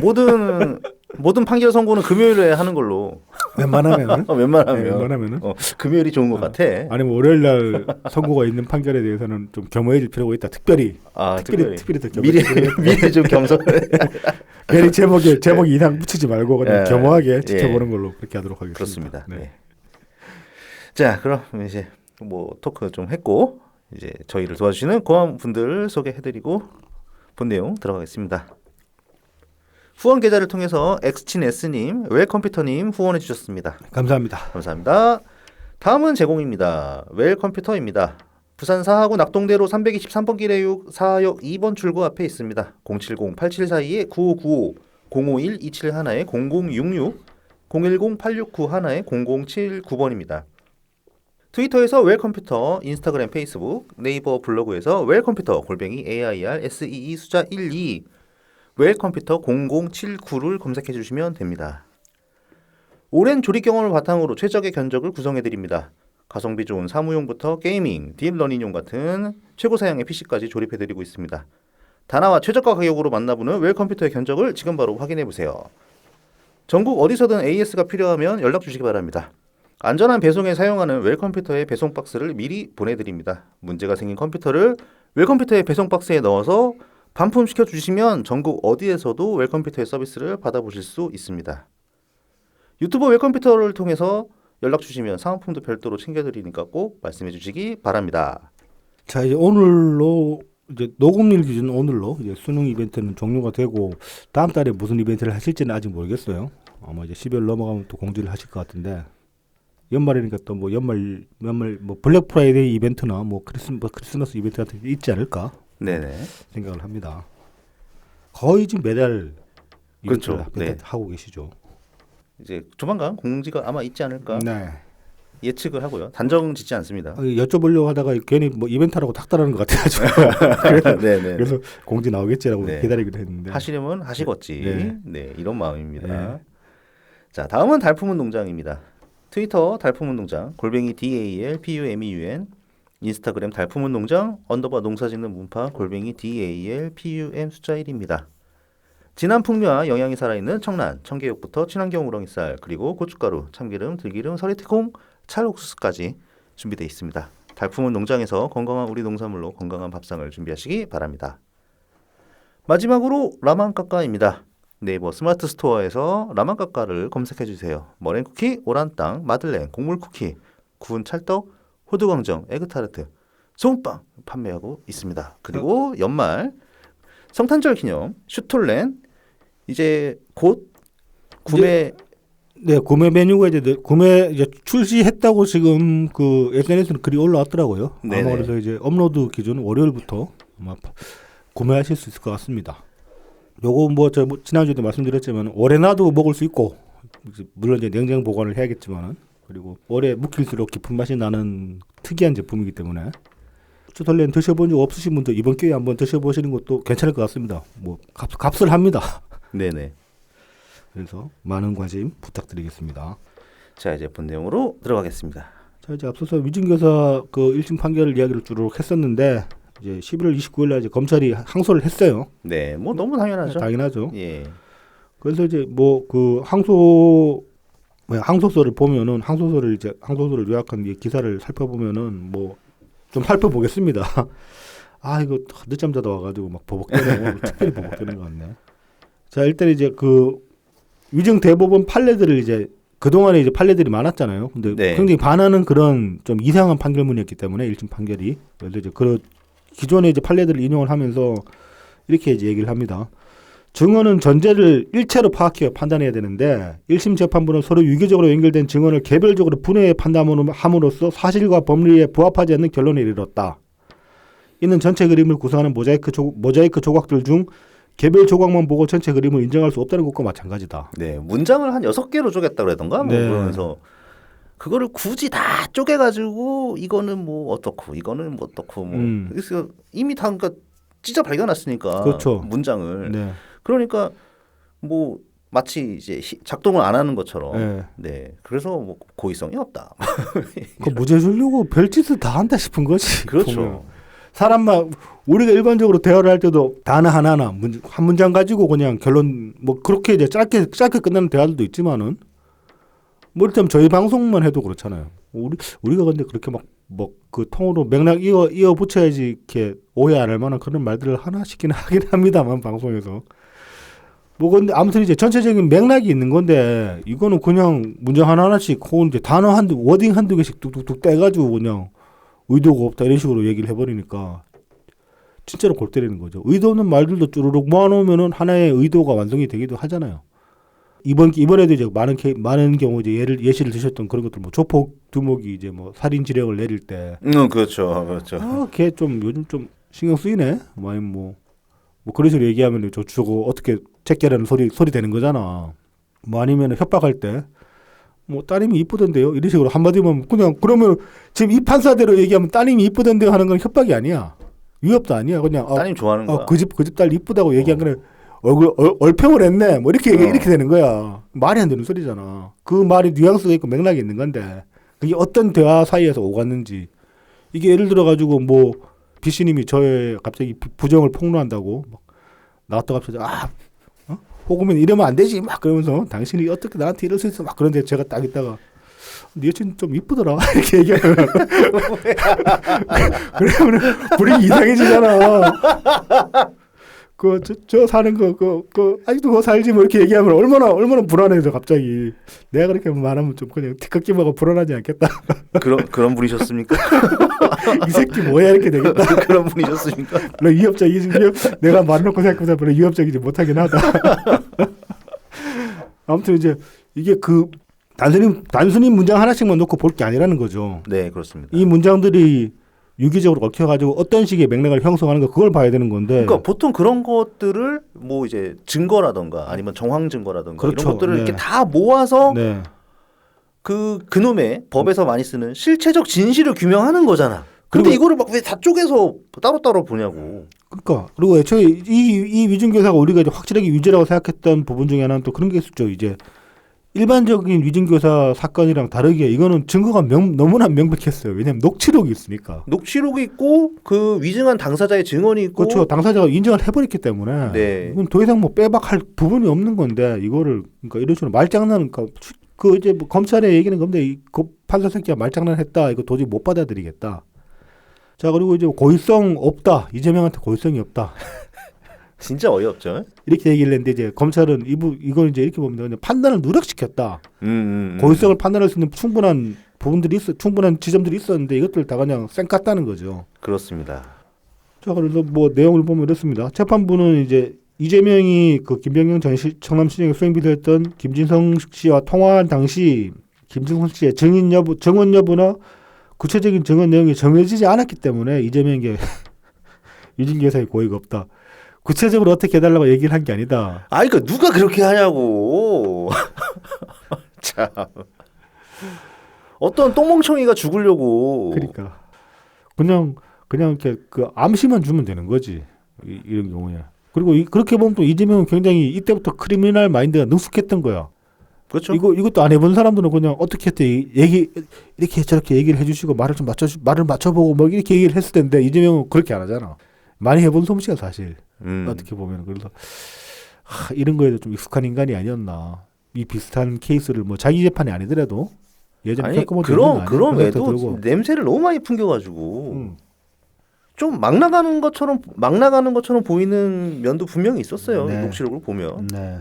모든 판결 선고는 금요일에 하는 걸로. 웬만하면은 웬만하면. 금요일이 좋은 것 같아. 아니면 월요일 날 선고가 있는 판결에 대해서는 좀 겸허해질 필요가 있다. 특별히 더 미리 좀 겸손. 괜히 제목에 이상 붙이지 말고 그냥 겸허하게 지켜보는 걸로 그렇게 하도록 하겠습니다. 그렇습니다. 네. 네. 자, 그럼 이제 뭐 토크 좀 했고 이제 저희를 도와주시는 고마운 분들 소개해드리고 본 내용 들어가겠습니다. 후원 계좌를 통해서 엑스친S님, 웰컴퓨터님 후원해 주셨습니다. 감사합니다. 감사합니다. 다음은 제공입니다. 웰컴퓨터입니다. 부산 사하구 낙동대로 323번 길에육 4역 2번 출구 앞에 있습니다. 070-8742-9595, 051-271-0066, 010-8691-0079번입니다. 트위터에서 웰컴퓨터, 인스타그램, 페이스북, 네이버 블로그에서 웰컴퓨터 @AIRSEE 숫자 12 웰컴퓨터 0079를 검색해 주시면 됩니다. 오랜 조립 경험을 바탕으로 최적의 견적을 구성해 드립니다. 가성비 좋은 사무용부터 게이밍, 딥러닝용 같은 최고 사양의 PC까지 조립해 드리고 있습니다. 다나와 최저가 가격으로 만나보는 웰컴퓨터의 견적을 지금 바로 확인해 보세요. 전국 어디서든 AS가 필요하면 연락 주시기 바랍니다. 안전한 배송에 사용하는 웰컴퓨터의 배송 박스를 미리 보내드립니다. 문제가 생긴 컴퓨터를 웰컴퓨터의 배송 박스에 넣어서 반품시켜 주시면 전국 어디에서도 웰컴퓨터의 서비스를 받아보실 수 있습니다. 유튜브 웰컴퓨터를 통해서 연락 주시면 사은품도 별도로 챙겨드리니까 꼭 말씀해 주시기 바랍니다. 자, 이제 오늘로 이제 녹음일 기준 오늘로 이제 수능 이벤트는 종료가 되고 다음 달에 무슨 이벤트를 하실지는 아직 모르겠어요. 아마 이제 12월 넘어가면 또 공지를 하실 것 같은데 연말이니까 또 뭐 연말 뭐 블랙 프라이데이 이벤트나 뭐 크리스마스 이벤트 같은 게 있지 않을까? 네네. 생각을 합니다. 거의 지금 매달 그렇죠. 이벤트를 하고 계시죠. 이제 조만간 공지가 아마 있지 않을까. 네. 예측을 하고요. 단정 짓지 않습니다. 여쭤보려고 하다가 괜히 뭐 이벤트라고 닥달하는 것 같아가지고 네네. 그래서 공지 나오겠지라고 네. 기다리기도 했는데 하시려면 하시겠지. 네. 네, 이런 마음입니다. 네. 자, 다음은 달품은 농장입니다. 트위터 달품은 농장 @ DALPUMEUN 인스타그램 달품은 농장 _ 농사짓는 문파 @ DALPUM 숫자 1입니다. 진한 풍미와 영양이 살아있는 청란, 청개육부터 친환경 우렁이쌀, 그리고 고춧가루, 참기름, 들기름, 서리태콩, 찰옥수수까지 준비되어 있습니다. 달품은 농장에서 건강한 우리 농산물로 건강한 밥상을 준비하시기 바랍니다. 마지막으로 라만까까입니다. 네이버 스마트 스토어에서 라만까까를 검색해주세요. 머랭쿠키, 오란땅, 마들렌, 곡물쿠키, 구운 찰떡, 호두광정, 에그타르트, 소금빵 판매하고 있습니다. 그리고 연말 성탄절 기념 슈톨렌 이제 곧 구매 네, 구매 메뉴가 이제 출시했다고 지금 그 SNS는 글이 올라왔더라고요. 네네. 아마 그래서 이제 업로드 기준 월요일부터 아마 구매하실 수 있을 것 같습니다. 요거 뭐 지난주에도 말씀드렸지만 오래 놔두고 먹을 수 있고 물론 이제 냉장 보관을 해야겠지만은 그리고 오래 묵힐수록 깊은 맛이 나는 특이한 제품이기 때문에 슈톨렌 드셔본 적 없으신 분들 이번 기회에 한번 드셔보시는 것도 괜찮을 것 같습니다. 뭐 값을 합니다. 네네. 그래서 많은 관심 부탁드리겠습니다. 자 이제 본 내용으로 들어가겠습니다. 자 이제 앞서서 위증교사 그 1심 판결 이야기를 쭉 했었는데 이제 11월 29일 날 이제 검찰이 항소를 했어요. 네, 뭐 너무 당연하죠. 당연하죠. 예. 그래서 이제 뭐 그 항소서를 보면은 항소서를 요약한 이 기사를 살펴보면은 뭐 좀 살펴보겠습니다. 아 이거 늦잠 자다 와가지고 막 버벅대는 거 특별히 버벅대는 것 같네. 자 일단 이제 그 위증 대법원 판례들을 이제 그 동안에 이제 판례들이 많았잖아요. 근데 네. 굉장히 반하는 그런 좀 이상한 판결문이었기 때문에 1심 판결이 그래서 이제 그 기존의 이제 판례들을 인용을 하면서 이렇게 이제 얘기를 합니다. 증언은 전제를 일체로 파악해 판단해야 되는데 1심 재판부는 서로 유기적으로 연결된 증언을 개별적으로 분해해 판단함으로써 사실과 법리에 부합하지 않는 결론에 이르렀다. 이는 전체 그림을 구성하는 모자이크 조각들 중 개별 조각만 보고 전체 그림을 인정할 수 없다는 것과 마찬가지다. 네, 문장을 한 6개로 쪼갰다 그러던가 뭐 네. 그러면서 그거를 굳이 다 쪼개가지고 이거는 뭐 어떻고 이거는 뭐 어떻고 뭐 그래서 이미 다 그러니까 찢어 발견했으니까 그렇죠. 문장을 네. 그러니까 뭐 마치 이제 작동을 안 하는 것처럼 네. 네 그래서 뭐 고의성이 없다. 그 무죄 주려고 별짓을 다 한다 싶은 거지. 그렇죠. 보면. 사람만 우리가 일반적으로 대화를 할 때도 단어 하나하나 한 문장 가지고 그냥 결론 뭐 그렇게 이제 짧게 끝나는 대화들도 있지만은 뭐 일단 저희 방송만 해도 그렇잖아요. 우리가 근데 그렇게 막 뭐 그 통으로 맥락 이어 붙여야지 이렇게 오해 안 할 만한 그런 말들을 하나씩은 하긴 합니다만 방송에서 뭐 근데 아무튼 이제 전체적인 맥락이 있는 건데 이거는 그냥 문장 하나씩 혹은 이제 단어 워딩 한두 개씩 뚝뚝뚝 떼가지고 그냥 의도가 없다 이런 식으로 얘기를 해버리니까 진짜로 골 때리는 거죠. 의도 없는 말들도 쭈루룩 모아놓으면은 하나의 의도가 완성이 되기도 하잖아요. 이번에도 이제 많은 경우 이제 예시를 드셨던 그런 것들 뭐 조폭 두목이 이제 뭐 살인 지령을 내릴 때 그렇죠, 그렇죠. 걔 좀 요즘 좀 신경 쓰이네. 뭐 아니면 뭐 그런 식으로 얘기하면 저거 어떻게 제끼라는 소리 되는 거잖아. 뭐 아니면 협박할 때 뭐 따님이 이쁘던데요. 이런 식으로 한마디만 그냥 그러면 지금 이 판사대로 얘기하면 따님이 이쁘던데요 하는 건 협박이 아니야. 위협도 아니야. 그냥 따님 좋아하는 거야. 그 집 딸 이쁘다고 얘기한 거는 얼굴 얼평을 했네. 뭐 이렇게 이렇게 되는 거야. 말이 안 되는 소리잖아. 그 말이 뉘앙스가 있고 맥락이 있는 건데 그게 어떤 대화 사이에서 오갔는지 이게 예를 들어 가지고 뭐 비씨님이 저의 갑자기 부정을 폭로한다고 막 나왔다 갑자기 호구면 이러면 안 되지 막 그러면서 당신이 어떻게 나한테 이럴 수 있어 막 그런데 제가 딱 있다가 네 여친 좀 이쁘더라 이렇게 얘기하면 그러면 분위기 이상해지잖아. 저 사는 거 아직도 그거 살지 뭐 이렇게 얘기하면 얼마나 불안해져 갑자기. 내가 그렇게 말하면 좀 그냥 티끌끼먹어 불안하지 않겠다. 그런 분이셨습니까? 이 새끼 뭐야 이렇게 되겠다. 그런 분이셨습니까? 물론 위협적이지. 내가 말놓고 생각보다 별로 위협적이지 못하긴 하다. 아무튼 이제 이게 그 단순히 문장 하나씩만 놓고 볼 게 아니라는 거죠. 네, 그렇습니다. 이 문장들이 유기적으로 얽혀가지고 어떤 식의 맥락을 형성하는 거 그걸 봐야 되는 건데. 그러니까 보통 그런 것들을 뭐 이제 증거라던가 아니면 정황 증거라던가 그렇죠. 이런 것들을 네. 이렇게 다 모아서 네. 그놈의 법에서 많이 쓰는 실체적 진실을 규명하는 거잖아. 근데 그리고- 이거를 막 왜 다 쪼개서 따로따로 보냐고. 그러니까 그리고 애초에 이 위증교사가 우리가 이제 확실하게 위죄라고 생각했던 부분 중에 하나는 또 그런 게 있었죠. 이제 일반적인 위증교사 사건이랑 다르게 이거는 증거가 너무나 명백했어요. 왜냐하면 녹취록이 있으니까. 녹취록이 있고 그 위증한 당사자의 증언이 있고. 그렇죠. 당사자가 인정을 해버렸기 때문에 네. 이건 더 이상 뭐 빼박할 부분이 없는 건데 이거를 그러니까 이런 식으로 말장난 그 이제 뭐 검찰의 얘기는 건데 그 판사 새끼가 말장난했다. 이거 도저히 못 받아들이겠다. 자 그리고 이제 고의성 없다. 이재명한테 고의성이 없다. 진짜 어이없죠. 이렇게 얘기를 했는데 이제 검찰은 이걸 이제 이렇게 보면 그냥 판단을 누락시켰다. 고의성을 판단할 수 있는 충분한 부분들이 충분한 지점들이 있었는데 이것들 다 그냥 쌩 깠다는 거죠. 그렇습니다. 자 그래서 뭐 내용을 보면 이렇습니다. 재판부는 이제 이재명이 그 김병영 전 청남시장의 수행비서였던 김진성 씨와 통화한 당시 김진성 씨의 증언 여부나 구체적인 증언 내용이 정해지지 않았기 때문에 이재명에게 위증교사의 고의가 없다. 구체적으로 어떻게 해달라고 얘기를 한 게 아니다. 아니 그러니까 누가 그렇게 하냐고. 참. 어떤 똥멍청이가 죽으려고. 그러니까 그냥 이렇게 그 암시만 주면 되는 거지. 이런 경우에. 그리고 그렇게 보면 또 이재명은 굉장히 이때부터 크리미널 마인드가 능숙했던 거야. 그렇죠. 이것도 안 해본 사람들은 그냥 어떻게 했대 이렇게 저렇게 얘기를 해주시고 말을 맞춰보고 뭐 이렇게 얘기를 했을 텐데 이재명은 그렇게 안 하잖아. 많이 해본 솜씨야 사실. 어떻게 보면 그래서 이런 거에도 좀 익숙한 인간이 아니었나. 이 비슷한 케이스를 뭐 자기 재판이 아니더라도 예전에 아니 겪어본 그럼 애도 냄새를 너무 많이 풍겨가지고 좀 막 나가는 것처럼 보이는 면도 분명히 있었어요. 네. 이 녹취록을 보면. 네.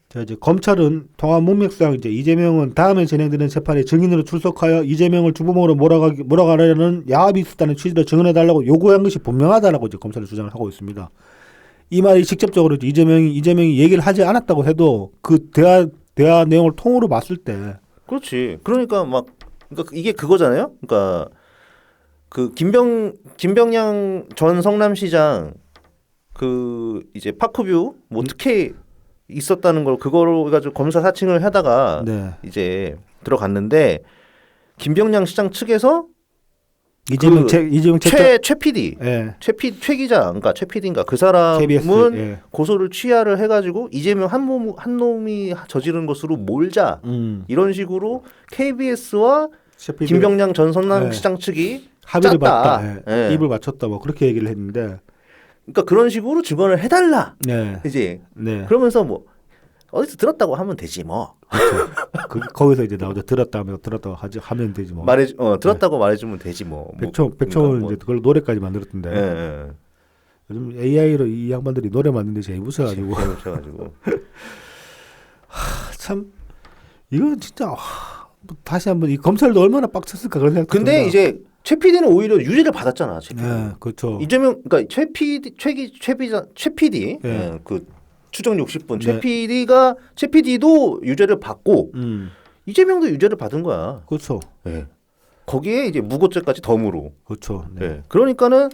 자 이제 검찰은 통화 문맥상 이제 이재명은 다음에 진행되는 재판에 증인으로 출석하여 이재명을 주범으로 몰아가려는 야합이 있었다는 취지로 증언해달라고 요구한 것이 분명하다라고 이제 검찰이 주장을 하고 있습니다. 이 말이 직접적으로 이재명이 얘기를 하지 않았다고 해도 그 대화 내용을 통으로 봤을 때 그렇지. 그러니까 이게 그거잖아요. 그러니까 그 김병양 전 성남시장 그 이제 파크뷰 뭐 특혜 있었다는 걸 그거로 가지고 검사 사칭을 하다가 네. 이제 들어갔는데 김병양 시장 측에서 이재명 최 PD 예. 최 기자 그러니까 최 PD인가 그 사람은 KBS, 예. 고소를 취하를 해가지고 이재명 한 놈이 저지른 것으로 몰자 이런 식으로 KBS와 김병양 전 성남시장 측이 합의를 짰다. 봤다. 예. 입을 맞췄다. 뭐 그렇게 얘기를 했는데. 그러니까 그런 식으로 증언을 해달라. 네. 이제 네. 그러면서 뭐 어디서 들었다고 하면 되지 뭐. 거기서 이제 나오자 들었다고 하면 되지 뭐. 들었다고 말해주면 되지 뭐. 백청원 그러니까 이제 그걸 노래까지 만들었던데. 예, 예. 요즘 AI로 이 양반들이 노래 만드는데 제일 무서워가지고. 참 이건 진짜 뭐 다시 한번 이 검찰도 얼마나 빡쳤을까 그런 생각. 근데 이제 최 PD는 오히려 유죄를 받았잖아. 최 PD. 네, 그렇죠. 이재명 그러니까 최 PD 네. 예, 그 추정 60분 네. 최 PD도 유죄를 받고 이재명도 유죄를 받은 거야. 그렇죠. 예. 거기에 이제 무고죄까지 덤으로. 그렇죠. 네. 예. 그러니까는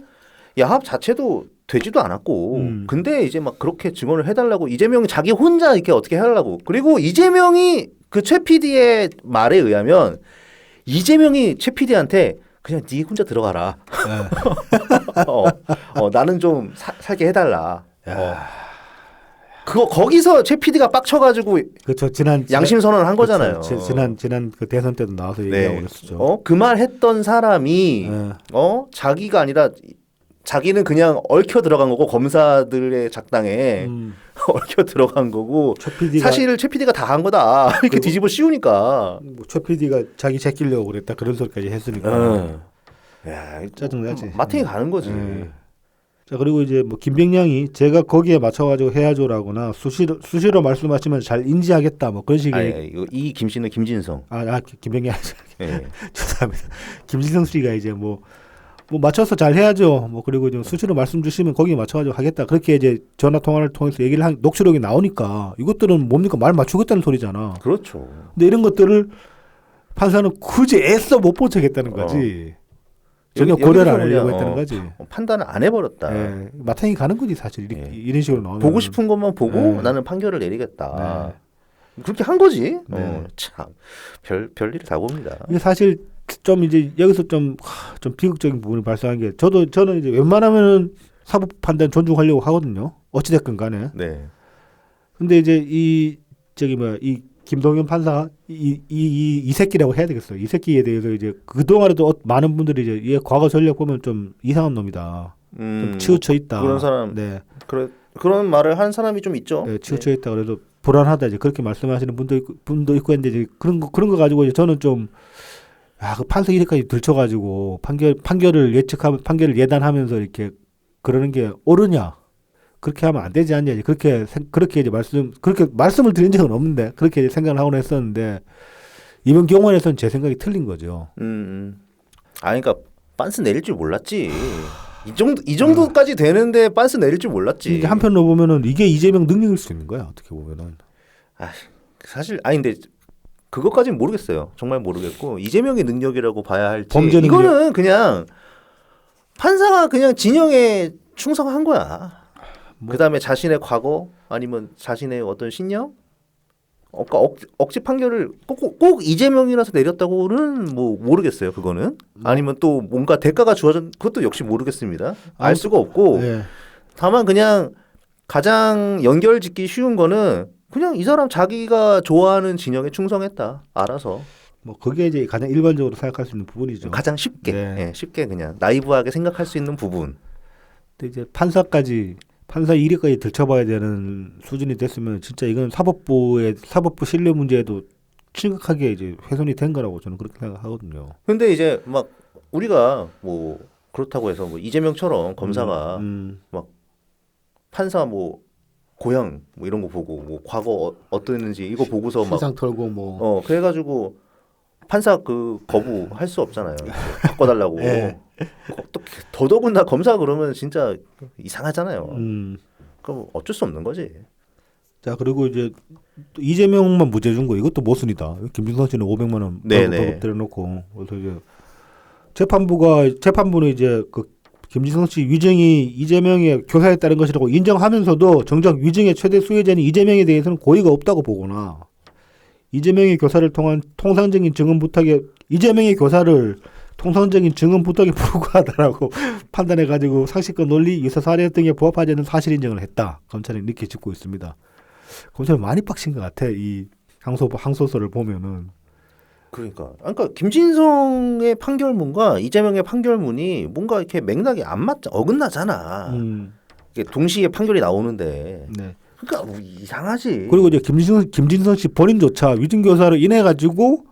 야합 자체도 되지도 않았고 근데 이제 막 그렇게 증언을 해달라고 이재명이 자기 혼자 이렇게 어떻게 하려고 그리고 이재명이 그 최 PD의 말에 의하면 이재명이 최 PD한테 그냥 네 혼자 들어가라. 네. 나는 좀 살게 해달라. 거기서 최 PD가 빡쳐가지고 그렇죠. 양심 선언을 한 그렇죠. 거잖아요. 지난 그 대선 때도 나와서 얘기하고 그랬었죠. 그 말 했던 사람이 네. 자기가 아니라 자기는 그냥 얽혀 들어간 거고 검사들의 작당에 얽혀 들어간 거고 사실 최 PD가 다 한 거다 이렇게 뒤집어 씌우니까 최 PD가 자기 제끼려고 그랬다 그런 소리까지 했으니까 야, 짜증나지. 마탱이 가는 거지. 자 그리고 이제 뭐 김병양이 제가 거기에 맞춰가지고 해야죠라거나 수시로 말씀하시면 잘 인지하겠다 뭐 그런 식의 이 김씨는 김진성. 김병양 예. 죄송합니다. 김진성 씨가 이제 뭐 맞춰서 잘 해야죠. 뭐 그리고 좀 수시로 말씀 주시면 거기에 맞춰가지고 하겠다. 그렇게 이제 전화 통화를 통해서 얘기를 한 녹취록이 나오니까 이것들은 뭡니까 말 맞추겠다는 소리잖아. 그렇죠. 근데 이런 것들을 판사는 굳이 애써 못 본 척했다는 거지. 전혀 고려를 안 하려고 했다는 거지. 판단을 안 해버렸다. 네. 마탱이 가는 거지 사실 이런 식으로 나오면. 보고 싶은 것만 보고 나는 판결을 내리겠다. 그렇게 한 거지. 네. 참 별일을 다 봅니다. 이게 사실 좀 이제 여기서 좀 비극적인 부분이 발생한 게 저는 이제 웬만하면은 사법 판단 존중하려고 하거든요. 어찌됐건 간에. 네. 근데 이제 이 김동연 판사 이 새끼라고 해야 되겠어요. 이 새끼에 대해서 이제 그동안에도 많은 분들이 이제 얘 과거 전력 보면 좀 이상한 놈이다. 좀 치우쳐 있다. 그런 사람. 네. 그런 말을 한 사람이 좀 있죠. 네, 치우쳐 있다. 그래서 불안하다 이제 그렇게 말씀하시는 분도 있고 했는데 이제 그런 거 가지고 이제 저는 좀 그 판사 이래까지 들춰가지고 판결을 예단하면서 이렇게 그러는 게 옳으냐? 그렇게 하면 안 되지 않냐? 그렇게 이제 그렇게 말씀을 드린 적은 없는데 그렇게 이제 생각을 하곤 했었는데 이번 경우에서는 제 생각이 틀린 거죠. 그러니까 빤스 내릴 줄 몰랐지. 이 정도까지 되는데 빤스 내릴 줄 몰랐지. 이게 한편으로 보면은 이게 이재명 능력일 수 있는 거야. 어떻게 보면은. 사실 근데 그것까지는 모르겠어요. 정말 모르겠고 이재명의 능력이라고 봐야 할지. 범죄 능력. 이거는 그냥 판사가 그냥 진영에 충성한 거야. 그다음에 자신의 과거 아니면 자신의 어떤 신념, 억지 판결을 꼭 이재명이라서 내렸다고는 뭐 모르겠어요. 그거는 아니면 또 뭔가 대가가 주어진 그것도 역시 모르겠습니다. 알 수가 없고 네. 다만 그냥 가장 연결짓기 쉬운 거는 그냥 이 사람 자기가 좋아하는 진영에 충성했다. 알아서. 뭐 그게 이제 가장 일반적으로 생각할 수 있는 부분이죠. 가장 쉽게, 네. 쉽게 그냥 나이브하게 생각할 수 있는 부분. 근데 이제 판사 1위까지 들춰봐야 되는 수준이 됐으면 진짜 이건 사법부 신뢰 문제에도 심각하게 이제 훼손이 된 거라고 저는 그렇게 생각하거든요. 근데 이제 막 우리가 뭐 그렇다고 해서 뭐 이재명처럼 검사가 막 판사 뭐 고향 뭐 이런 거 보고 뭐 과거 어땠는지 이거 보고서 막 세상 털고 뭐 그래가지고 판사 거부할 수 없잖아요. 바꿔달라고. 네. 또 더더군다나 검사 그러면 진짜 이상하잖아요. 그럼 어쩔 수 없는 거지. 자 그리고 이제 또 이재명만 무죄 준 거 이것도 모순이다. 김진선 씨는 500만 원 벌금 때려놓고 그래서 이제 재판부는 이제 그 김진선 씨 위증이 이재명의 교사에 따른 것이라고 인정하면서도 정작 위증의 최대 수혜자인 이재명에 대해서는 고의가 없다고 보거나 이재명의 교사를 통한 통상적인 증언 부탁에 불구하다라고 판단해가지고 상식과 논리, 유사 사례 등에 부합하지 않는 사실 인정을 했다. 검찰이 이렇게 짚고 있습니다. 검찰은 많이 빡친 것 같아. 이 항소서를 보면은. 그러니까 김진성의 판결문과 이재명의 판결문이 뭔가 이렇게 맥락이 어긋나잖아. 이게 동시에 판결이 나오는데. 네. 그러니까 이상하지. 그리고 이제 김진선 씨 본인조차 위증 교사로 인해 가지고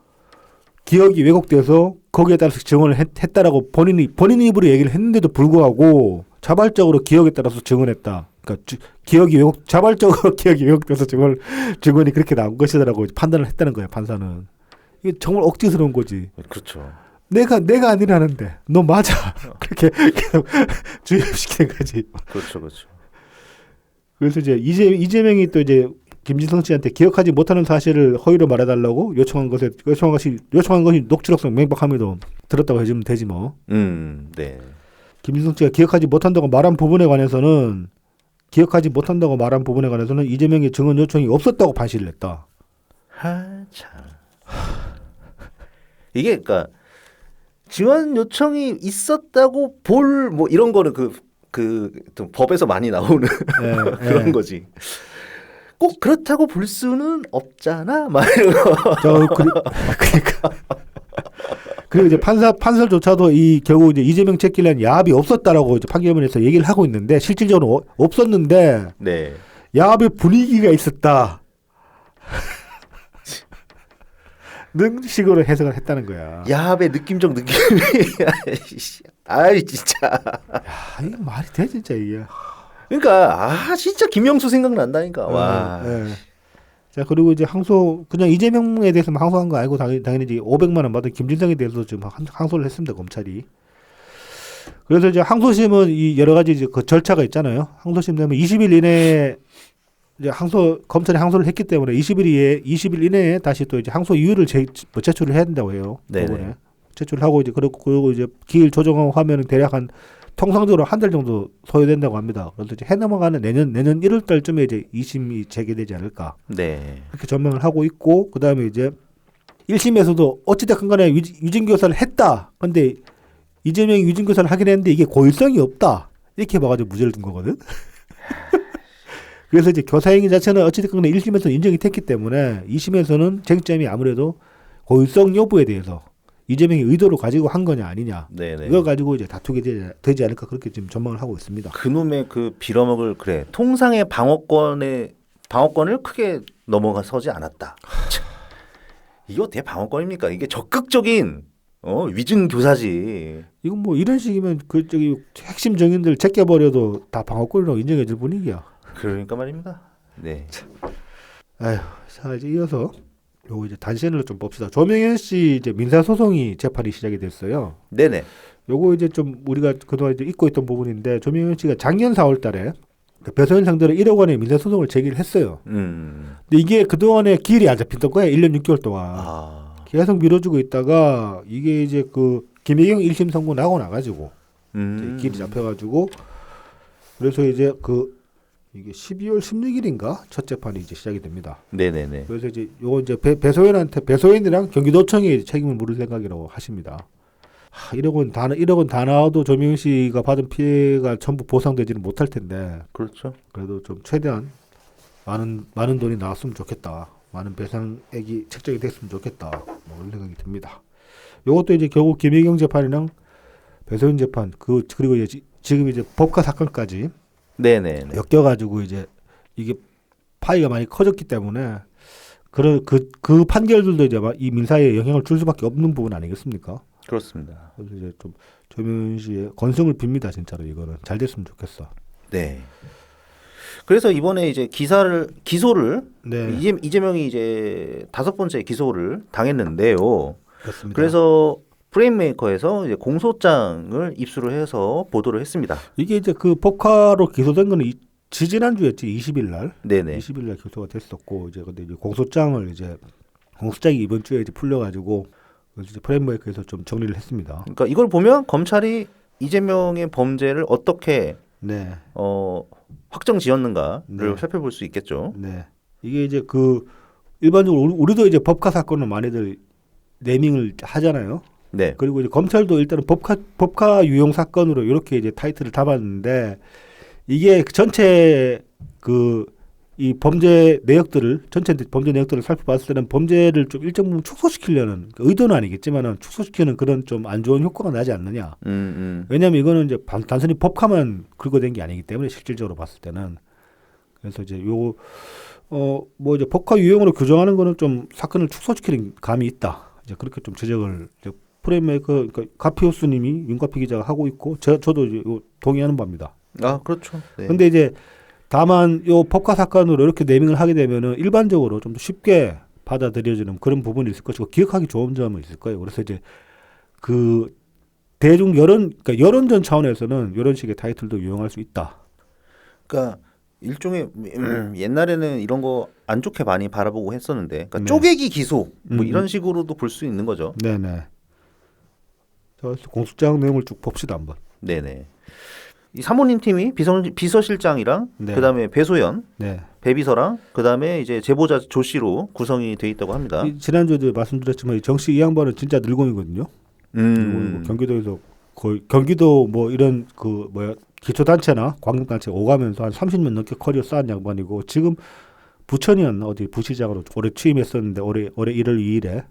기억이 왜곡돼서 거기에 따라서 증언을 했다라고 본인 입으로 얘기를 했는데도 불구하고 자발적으로 기억에 따라서 증언했다. 그러니까 자발적으로 기억이 왜곡돼서 증언이 그렇게 나온 것이다라고 판단을 했다는 거예요. 판사는. 이게 정말 억지스러운 거지. 그렇죠. 내가 아니라는데 너 맞아. 그렇게 주입시키는 거지. 그렇죠. 그래서 이제 이재명이 또 이제 김진성 씨한테 기억하지 못하는 사실을 허위로 말해달라고 요청한 것이 녹취록상 명백함에도 들었다고 해주면 되지 뭐. 네. 김진성 씨가 기억하지 못한다고 말한 부분에 관해서는 이재명의 증언 요청이 없었다고 반시를 했다. 참. 이게 그러니까 증언 요청이 있었다고 볼 뭐 이런 거는 또 법에서 많이 나오는 그런 거지. 꼭 그렇다고 볼 수는 없잖아. 막 이런 거. 그러니까. 그리고 이제 판사조차도 결국 이제 이재명 채끼려는 야합이 없었다라고 이제 판결문에서 얘기를 하고 있는데 실질적으로 없었는데 네. 야합의 분위기가 있었다. 는 식으로 해석을 했다는 거야. 야합의 느낌이 아이 진짜. 야, 이게 말이 돼 진짜 이게. 그러니까 진짜 김영수 생각난다니까. 와. 네. 자 그리고 이제 그냥 이재명에 대해서만 항소한 거 알고 당연히 이제 500만 원 받은 김진성에 대해서 지금 항소를 했습니다 검찰이. 그래서 이제 항소심은 이 여러 가지 이제 그 절차가 있잖아요. 항소심 되면 20일 이내에 이제 검찰이 항소를 했기 때문에 20일 이내에 다시 또 이제 항소 이유를 제출을 해야 된다고 해요. 법원에 제출을 하고 이제 그리고 이제 기일 조정하고 하면은 대략 한 통상적으로 한 달 정도 소요된다고 합니다. 그래서 이제 해 넘어가는 내년 1월 달쯤에 이제 2심이 재개되지 않을까 네. 그렇게 전망을 하고 있고 그다음에 이제 1심에서도 어찌됐건 간에 유증교사를 했다. 근데 이재명이 유증교사를 하긴 했는데 이게 고의성이 없다. 이렇게 봐가지고 무죄를 준 거거든. 그래서 이제 교사 행위 자체는 어찌됐건 간에 1심에서는 인정이 됐기 때문에 2심에서는 쟁점이 아무래도 고의성 여부에 대해서 이재명이 의도를 가지고 한 거냐 아니냐 네네. 이걸 가지고 이제 다투게 되지 않을까 그렇게 지금 전망을 하고 있습니다. 그놈의 그 빌어먹을 그래 통상의 방어권을 크게 넘어서지 않았다. 참, 이게 어떻게 방어권입니까? 이게 적극적인 위증 교사지. 이건 뭐 이런 식이면 그 저기 핵심 정인들 제껴버려도 다 방어권이라고 인정해줄 분위기야. 그러니까 말입니다. 네. 아휴, 자 이제 이어서 요거 이제 단신으로 좀 봅시다. 조명현 씨 이제 민사 소송이 재판이 시작이 됐어요. 네네. 요거 이제 좀 우리가 그동안 이제 잊고 있던 부분인데 조명현 씨가 작년 4월달에 배소연 상대로 1억 원의 민사 소송을 제기를 했어요. 근데 이게 그동안에 기일이 안 잡혔던 거예요. 1년 6개월 동안. 계속 미뤄주고 있다가 이게 이제 그 김혜경 1심 선고 나고 나가지고 이제 기일이 잡혀가지고 그래서 이제 이게 12월 16일인가 첫 재판이 이제 시작이 됩니다. 네네네. 그래서 이제 요거 이제 배소연이랑 경기도청이 책임을 물을 생각이라고 하십니다. 1억 원 다 나와도 조명현 씨가 받은 피해가 전부 보상되지는 못할 텐데. 그렇죠. 그래도 좀 최대한 많은 돈이 나왔으면 좋겠다. 많은 배상액이 책정이 됐으면 좋겠다. 뭐 이런 생각이 듭니다. 요것도 이제 결국 김혜경 재판이랑 배소연 재판 그리고 이제 지금 이제 법과 사건까지 네네. 엮여가지고 이제 이게 파이가 많이 커졌기 때문에 그 판결들도 이제 이 민사에 영향을 줄 수밖에 없는 부분 아니겠습니까? 그렇습니다. 그래서 이제 좀 조명현 씨의 건성을 빕니다. 진짜로 이거는 잘 됐으면 좋겠어. 네. 그래서 이번에 이제 기소를 네. 이재명이 이제 5번째 기소를 당했는데요. 그렇습니다. 그래서 프레임메이커에서 이제 공소장을 입수를 해서 보도를 했습니다. 이게 이제 그 법카로 기소된 거는 지지난주였지 20일 날. 네네. 20일 날 기소가 됐었고 근데 이제 공소장이 이번 주에 이제 풀려가지고 그래서 이제 프레임메이커에서 좀 정리를 했습니다. 그러니까 이걸 보면 검찰이 이재명의 범죄를 어떻게 네. 확정 지었는가를 네. 살펴볼 수 있겠죠. 네. 이게 이제 일반적으로 우리도 이제 법카 사건을 많이들 네밍을 하잖아요. 네. 그리고 이제 검찰도 일단은 법카 유용 사건으로 이렇게 이제 타이틀을 잡았는데 이게 전체 이 범죄 내역들을 살펴봤을 때는 범죄를 좀 일정 부분 축소시키려는 의도는 아니겠지만은 축소시키는 그런 좀 안 좋은 효과가 나지 않느냐. 왜냐하면 이거는 이제 단순히 법카만 긁어댄 게 아니기 때문에 실질적으로 봤을 때는 그래서 이제 뭐 이제 법카 유용으로 규정하는 거는 좀 사건을 축소시키는 감이 있다. 이제 그렇게 좀 지적을 프레임메이커 그러니까 가피호수님이 윤가피 기자가 하고 있고 저도 이제 동의하는 바입니다. 아 그렇죠. 네. 근데 이제 다만 요 법카 사건으로 이렇게 네밍을 하게 되면은 일반적으로 좀 더 쉽게 받아들여지는 그런 부분이 있을 것이고 기억하기 좋은 점은 있을 거예요. 그래서 이제 그 대중 그러니까 여론전 차원에서는 이런 식의 타이틀도 유용할 수 있다. 그러니까 일종의 옛날에는 이런 거 안 좋게 많이 바라보고 했었는데, 그러니까 네. 쪼개기 기소 뭐 이런 식으로도 볼 수 있는 거죠. 네네. 자, 공소장 내용을 쭉 봅시다 한번. 네네. 이 사모님 팀이 비서실장이랑 네. 그다음에 배소연, 네. 배비서랑 그다음에 이제 제보자 조 씨로 구성이 돼 있다고 합니다. 지난주에도 말씀드렸지만 정씨 이 양반은 진짜 늙은이거든요. 늙은이고 경기도에서 거의 경기도 뭐 이런 기초단체나 광역단체 오가면서 한 30년 넘게 커리어 쌓은 양반이고 지금 부천이었나 어디 부시장으로 올해 취임했었는데 올해 1월 2일에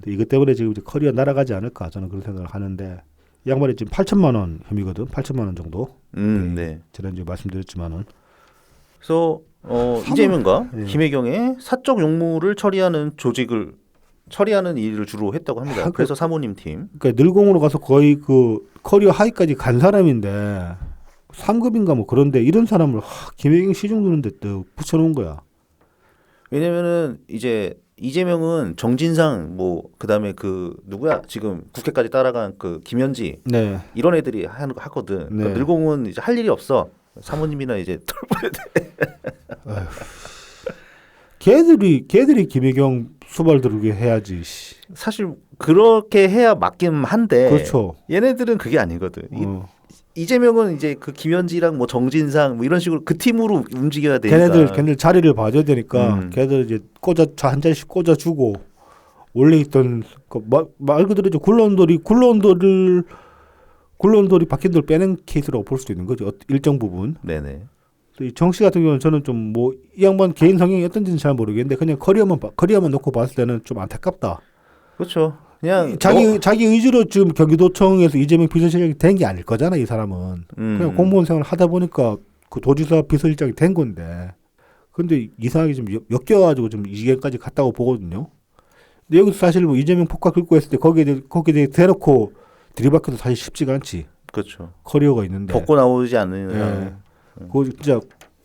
이것 때문에 지금 이제 커리어 날아가지 않을까 저는 그런 생각을 하는데 이 양반이 지금 8천만 원 혐의거든. 8천만 원 정도. 네. 지난주에 말씀드렸지만은 그래서 이재명과 네. 김혜경의 사적 용무를 처리하는 일을 주로 했다고 합니다. 그래서 사모님 팀. 그러니까 늘공으로 가서 거의 커리어 하위까지 간 사람인데 3급인가 뭐 그런데 이런 사람을 김혜경 시중 두는데 또 붙여놓은 거야. 왜냐면은 이제 이재명은 정진상 뭐 그다음에 누구야 지금 국회까지 따라간 김현지 네. 이런 애들이 하거든. 네. 그러니까 늘공은 이제 할 일이 없어. 사모님이나 이제 털어야 돼. 걔들이 김혜경 수발 들게 해야지. 사실 그렇게 해야 맞긴 한데. 그렇죠. 얘네들은 그게 아니거든. 이재명은 이제 그 김현지랑 뭐 정진상 뭐 이런 식으로 그 팀으로 움직여야 되니까. 걔네들 자리를 봐줘야 되니까 걔네들 이제 한 잔씩 꽂아주고 원래 있던 말 그대로 이제 굴러온돌이 박힌 돌 빼는 케이스라고 볼 수도 있는 거죠. 일정 부분. 네네. 이 정 씨 같은 경우는 저는 좀 뭐 이 양반 개인 성향이 어떤지는 잘 모르겠는데 그냥 커리어만 놓고 봤을 때는 좀 안타깝다. 그렇죠. 그냥 자기 의지로 지금 경기도청에서 이재명 비서실장이 된 게 아닐 거잖아, 이 사람은. 그냥 공무원 생활을 하다 보니까 그 도지사 비서실장이 된 건데. 근데 이상하게 좀 엮여가지고 좀 이게까지 갔다고 보거든요. 근데 여기서 사실 뭐 이재명 폭파 긁고 했을 때 거기에 대해 대놓고 들이박혀도 사실 쉽지가 않지. 그렇죠. 커리어가 있는데. 벗고 나오지 않는. 네. 그거 진짜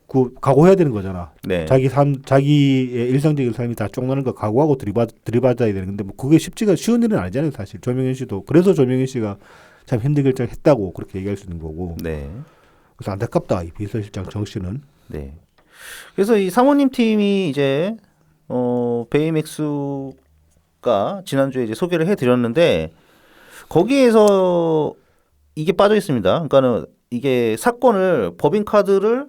그 각오해야 되는 거잖아. 네. 자기의 일상적인 삶이 다 쪽나는 거 각오하고 들이받아야 되는데 뭐 그게 쉬운 일은 아니잖아요, 사실. 조명현 씨도 그래서 조명현 씨가 참 힘든 결정했다고 그렇게 얘기할 수 있는 거고. 네. 그래서 안타깝다, 이 비서실장 정 씨는. 네. 그래서 이 사모님 팀이 이제 베이맥스가 지난주에 이제 소개를 해드렸는데 거기에서 이게 빠져 있습니다. 그러니까는 이게 사건을 법인카드를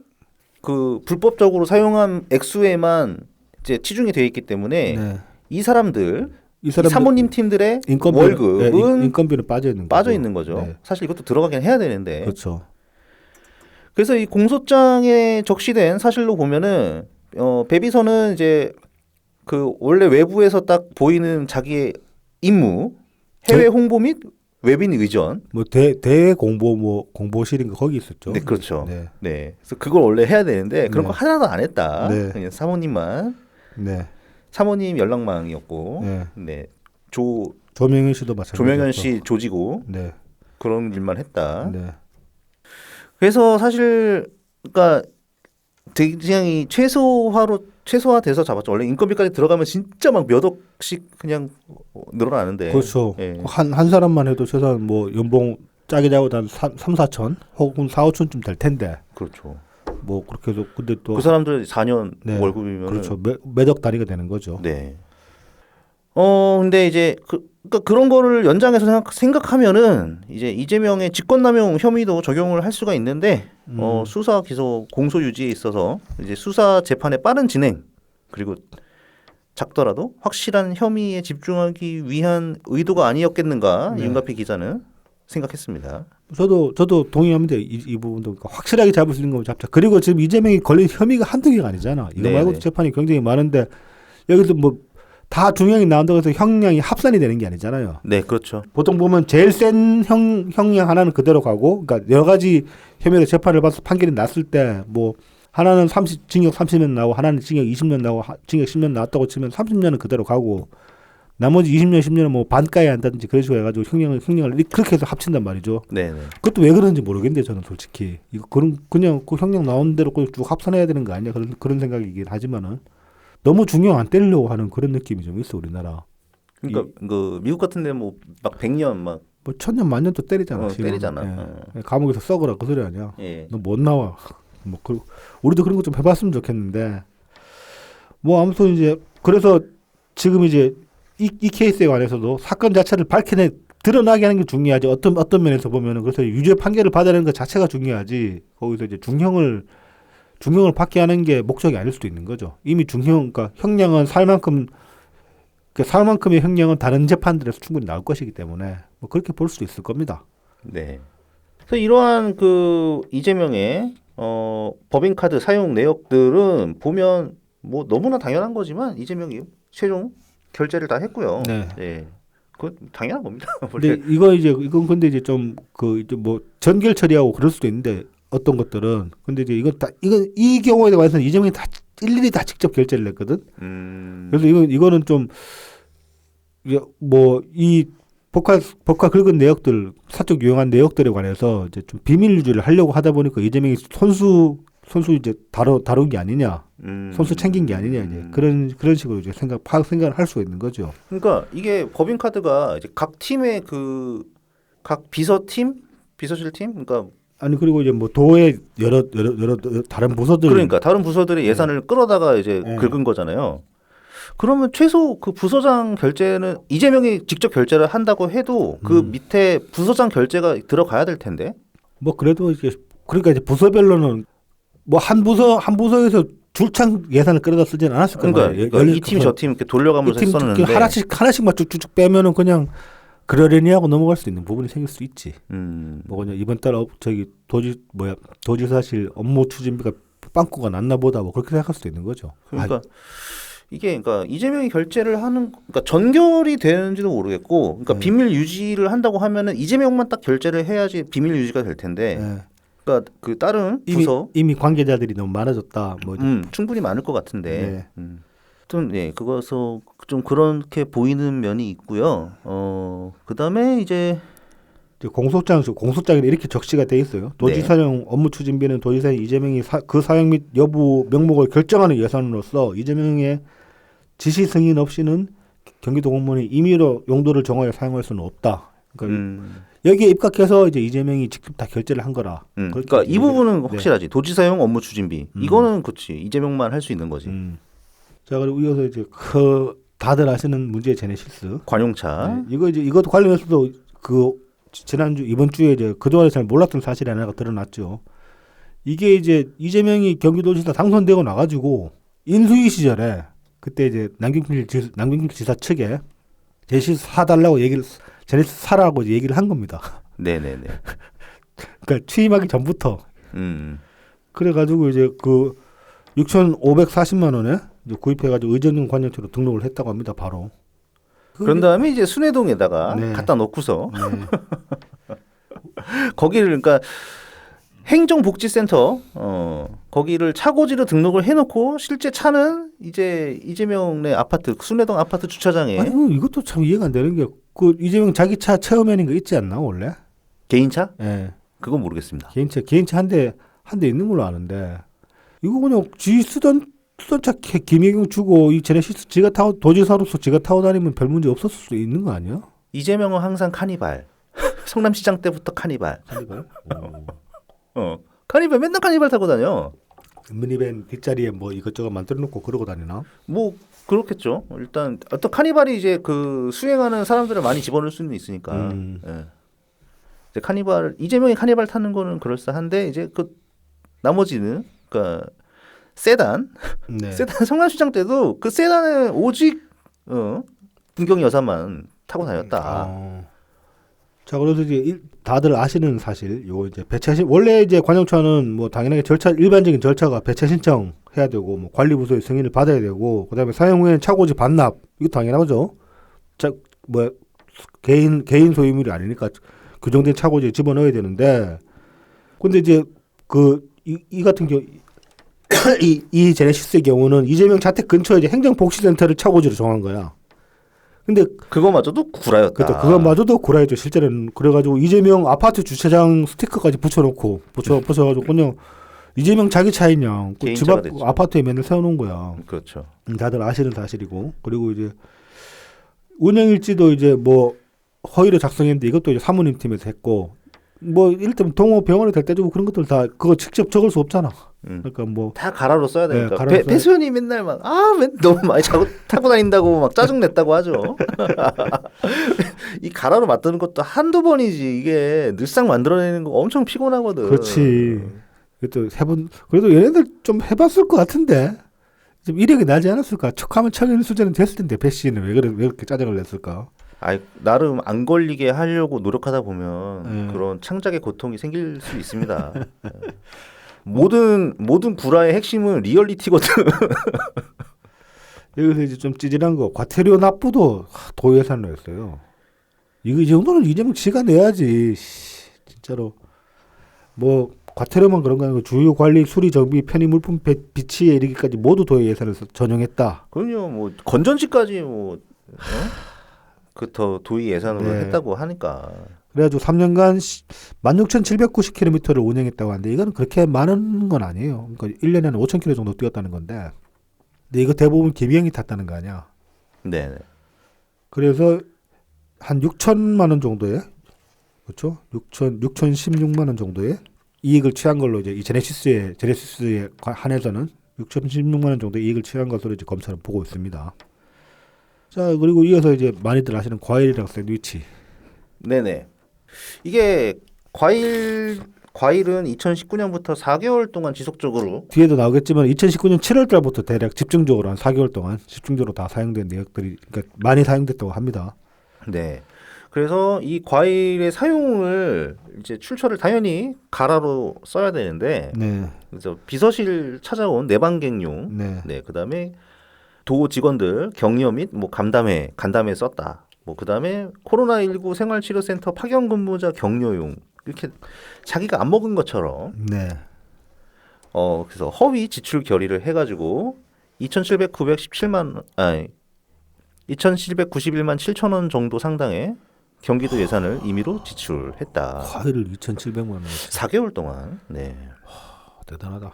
그 불법적으로 사용한 액수에만 이제 치중이 되어 있기 때문에 네. 이 사람들 이 사모님 팀들의 월급은 인건비는 빠져 있는 거죠. 네. 사실 이것도 들어가긴 해야 되는데. 그렇죠. 그래서 이 공소장에 적시된 사실로 보면은 배비서는 이제 그 원래 외부에서 딱 보이는 자기의 임무, 해외 홍보 및 외빈 의전. 뭐 대외 공보실인가 거기 있었죠. 네, 그렇죠. 네. 네. 그래서 그걸 원래 해야 되는데 그런 네. 거 하나도 안 했다. 네. 그냥 사모님만. 네. 사모님 연락망이었고. 네. 네. 조명현 씨도 마찬가지죠. 조명현 씨 조지고 네. 그런 일만 했다. 네. 그래서 사실 그러니까 굉장히 최소화돼서 잡았죠. 원래 인건비까지 들어가면 진짜 막 몇 억씩 그냥 늘어나는데. 그렇죠. 예. 한 사람만 해도 최소한 뭐 연봉 짜게 잡아도 한 3, 4천 혹은 4, 5천쯤 될 텐데. 그렇죠. 뭐 그렇게 해서 근데 또 그 사람들 4년 네. 월급이면 그렇죠. 매덕 단위가 되는 거죠. 네. 근데 이제 그러니까 그런 거를 연장해서 생각하면은 이제 이재명의 직권남용 혐의도 적용을 할 수가 있는데 수사 기소 공소 유지에 있어서 이제 수사 재판의 빠른 진행 그리고 작더라도 확실한 혐의에 집중하기 위한 의도가 아니었겠는가 네. 윤가피 기자는 생각했습니다. 저도 동의합니다. 이 부분도 그러니까 확실하게 잡을 수 있는 거면 잡자. 그리고 지금 이재명이 걸린 혐의가 한두 개가 아니잖아. 이거 네네. 말고도 재판이 굉장히 많은데 여기서 뭐 다 두 명이 나온다고 해서 형량이 합산이 되는 게 아니잖아요. 네, 그렇죠. 보통 보면 제일 센 형량 하나는 그대로 가고, 그러니까 여러 가지 혐의로 재판을 봐서 판결이 났을 때, 뭐 하나는 징역 30년 나오고, 하나는 징역 20년 나오고, 징역 10년 나왔다고 치면 30년은 그대로 가고, 나머지 20년, 10년은 뭐 반가에 한다든지 그런 식으로 해가지고 형량을 그렇게 해서 합친단 말이죠. 네, 네. 그것도 왜 그런지 모르겠는데 저는 솔직히 이거 그냥 그 형량 나온 대로 쭉 합산해야 되는 거 아니야? 그런 생각이긴 하지만은. 너무 중형 안 때리려고 하는 그런 느낌이 좀 있어 우리나라. 그러니까 그 미국 같은데 뭐 막 100년 막 뭐 천년 만년 또 때리잖아. 때리잖아. 예. 감옥에서 썩어라 그 소리 아니야. 예. 너 못 나와. 뭐 우리도 그런 거 좀 해봤으면 좋겠는데. 뭐 아무튼 이제 그래서 지금 이제 이 케이스에 관해서도 사건 자체를 드러나게 하는 게 중요하지. 어떤 면에서 보면은 그래서 유죄 판결을 받아내는 것 자체가 중요하지. 거기서 이제 중형을 받게 하는 게 목적이 아닐 수도 있는 거죠. 이미 그러니까 형량은 살 만큼의 형량은 다른 재판들에서 충분히 나올 것이기 때문에 뭐 그렇게 볼 수도 있을 겁니다. 네. 그래서 이러한 그 이재명의 법인카드 사용 내역들은 보면 뭐 너무나 당연한 거지만 이재명이 최종 결제를 다 했고요. 네. 네. 그건 당연한 겁니다. 근데 이건 근데 이제 좀 이제 뭐 전결 처리하고 그럴 수도 있는데 어떤 것들은 근데 이제 이건 이 경우에 관해서는 이재명이 다 일일이 다 직접 결제를 했거든. 그래서 이거는 좀 뭐 이 법과 긁은 내역들 사적 유용한 내역들에 관해서 이제 좀 비밀 유지를 하려고 하다 보니까 이재명이 손수 이제 다룬 게 아니냐, 손수 챙긴 게 아니냐 이제 그런 식으로 이제 생각을 할 수가 있는 거죠. 그러니까 이게 법인카드가 이제 각 팀의 각 비서실팀, 그러니까 아니 그리고 이제 뭐 도의 여러 다른 부서들 그러니까 다른 부서들의 예산을 끌어다가 이제 네. 긁은 거잖아요. 그러면 최소 그 부서장 결제는 이재명이 직접 결제를 한다고 해도 그 밑에 부서장 결제가 들어가야 될 텐데. 뭐 그래도 이게 그러니까 이제 부서별로는 뭐 한 부서에서 줄창 예산을 끌어다 쓰지는 않았을 거예요. 그러니까 이 팀 저 팀 이렇게 돌려가면서 이팀 했었는데 하나씩만 쭉쭉쭉 빼면은 그냥 그러려니 하고 넘어갈 수 있는 부분이 생길 수 있지. 뭐 그냥 이번 달 저기 도지사실 업무 추진비가 빵꾸가 났나 보다 뭐 그렇게 생각할 수도 있는 거죠. 그러니까 이게 그러니까 이재명이 결재를 하는 그러니까 전결이 되는지도 모르겠고 그러니까 비밀 유지를 한다고 하면은 이재명만 딱 결재를 해야지 비밀 유지가 될 텐데 그러니까 그 다른 부서 이미 관계자들이 너무 많아졌다. 뭐 충분히 많을 것 같은데. 네. 아무튼 예, 그거서 좀 그렇게 보이는 면이 있고요. 그다음에 이제 공소장에 이렇게 적시가 돼 있어요. 도지사령 업무 추진비는 도지사인 이재명이 그 사용 및 여부 명목을 결정하는 예산으로서 이재명의 지시 승인 없이는 경기도 공무원이 임의로 용도를 정하여 사용할 수는 없다. 그러니까 여기에 입각해서 이제 이재명이 직접 다 결제를 한 거라. 그러니까 이 부분은 확실하지. 도지사용 업무 추진비 이거는 그렇지. 이재명만 할 수 있는 거지. 자 그리고 이어서 이제 다들 아시는 문제의 제네시스 관용차. 네, 이것도 관련해서도 지난주 이번 주에 이제 그동안에 잘 몰랐던 사실이 하나가 드러났죠. 이게 이제 이재명이 경기도지사 당선되고 나가지고 인수위 시절에 그때 이제 남경필 지사 측에 제네시스 사달라고 제네시스 사라고 얘기를 한 겁니다. 네네네. 그러니까 취임하기 전부터. 그래가지고 이제 6,540만 원에 이제 구입해가지고 의전용 관용차로 등록을 했다고 합니다. 바로. 그런 다음에 이제 순회동에다가 갖다 놓고서 거기를 그러니까 행정복지센터 거기를 차고지로 등록을 해놓고 실제 차는 이제 이재명의 아파트 순회동 아파트 주차장에. 아니 이것도 참 이해가 안 되는 게 이재명 자기 차 체험하는 거 있지 않나 원래? 개인차? 네. 그건 모르겠습니다. 개인차 한 대 있는 걸로 아는데 이거 그냥 지 쓰던 차 김혜경 주고 이 제네시스 도지사로서 지가 타고 다니면 별 문제 없었을 수도 있는 거 아니야? 이재명은 항상 카니발. 성남시장 때부터 카니발. 카니발 맨날 카니발 타고 다녀. 미니밴 뒷자리에 뭐 이것저것 만들어 놓고 그러고 다니나? 뭐 그렇겠죠. 일단 어떤 카니발이 이제 수행하는 사람들을 많이 집어넣을 수는 있으니까. 예. 이제 이재명이 카니발 타는 거는 그럴싸한데 이제 나머지는 그러니까 세단 성남시장 때도 그 세단에 오직 문경 여사만 타고 다녔다. 자 그래서 이제 다들 아시는 사실 요거 이제 원래 이제 관용차는 뭐 당연하게 일반적인 절차가 배차 신청 해야 되고 뭐 관리부서의 승인을 받아야 되고 그다음에 사용 후에는 차고지 반납 이거 당연하죠. 개인 소유물이 아니니까 규정된 차고지에 집어넣어야 되는데 근데 이제 이 같은 경우 이 제네시스의 경우는 이재명 자택 근처에 이제 행정복지센터를 차고지로 정한 거야. 근데 그거마저도 구라였다. 그렇죠. 그거마저도 구라였죠. 실제로는 그래가지고 이재명 아파트 주차장 스티커까지 붙여가지고 그냥 이재명 자기 차이냐. 집 앞 아파트에 맨날 세워놓은 거야. 그렇죠. 다들 아시는 사실이고 그리고 이제 운영일지도 이제 뭐 허위로 작성했는데 이것도 이제 사모님 팀에서 했고 뭐 이를테면 동호 병원에 될 때 주고 그런 것들 다 그거 직접 적을 수 없잖아. 그러니까 뭐 다 가라로 써야 되니까. 배수연이 맨날 막 너무 많이 타고 다닌다고 막 짜증 냈다고 하죠. 이 가라로 맞드는 것도 한두 번이지 이게 늘상 만들어내는 거 엄청 피곤하거든. 그렇지. 그래도 얘네들 좀 해봤을 것 같은데 좀 이력이 나지 않았을까? 척하면 척이는 수준은 됐을 텐데 배 씨는 왜 그렇게 짜증을 냈을까? 나름 안 걸리게 하려고 노력하다 보면 그런 창작의 고통이 생길 수 있습니다. 모든 구라의 핵심은 리얼리티거든. 여기서 이제 좀 찌질한 거 과태료 납부도 도예산으로 했어요. 이 정도는 이재명 지가 내야지. 진짜로 뭐 과태료만 그런 거 아니고 주요 관리 수리 정비 편의 물품 비치에 이르기까지 모두 도예 예산을 전용했다. 그럼요. 뭐 건전지까지 더 도의 예산으로 했다고 하니까. 그래가지고 3년간 16,790km를 운행했다고 하는데 이거는 그렇게 많은 건 아니에요. 그러니까 1년에 한 5,000km 정도 뛰었다는 건데 근데 이거 대부분 김희영이 탔다는 거 아니야. 네. 그래서 한 6천만 원 정도에 그렇죠? 6,016만 원 정도의 이익을 취한 걸로 이제 이 제네시스에 한해서는 6,016만 원 정도의 이익을 취한 것으로 이제 검찰은 보고 있습니다. 자 그리고 이어서 이제 많이들 아시는 과일이랑 샌드위치. 네네. 이게 과일 과일은 2019년부터 4개월 동안 지속적으로 뒤에도 나오겠지만 2019년 7월 달부터 대략 집중적으로 한 4개월 동안 집중적으로 다 사용된 내역들이 그러니까 많이 사용됐다고 합니다. 네. 그래서 이 과일의 사용을 이제 출처를 당연히 가라로 써야 되는데 네. 그래서 비서실 찾아온 내방객용 네. 네, 그다음에 도 직원들 격려 및 뭐 간담회 썼다. 뭐 그다음에 코로나19 생활치료센터 파견 근무자 격려용 이렇게 자기가 안 먹은 것처럼 네. 그래서 허위 지출 결의를 해가지고 2,791만 7천 원 정도 상당의 경기도 예산을 임의로 지출했다. 과일을 2,700만 원. 4개월 동안. 네. 대단하다.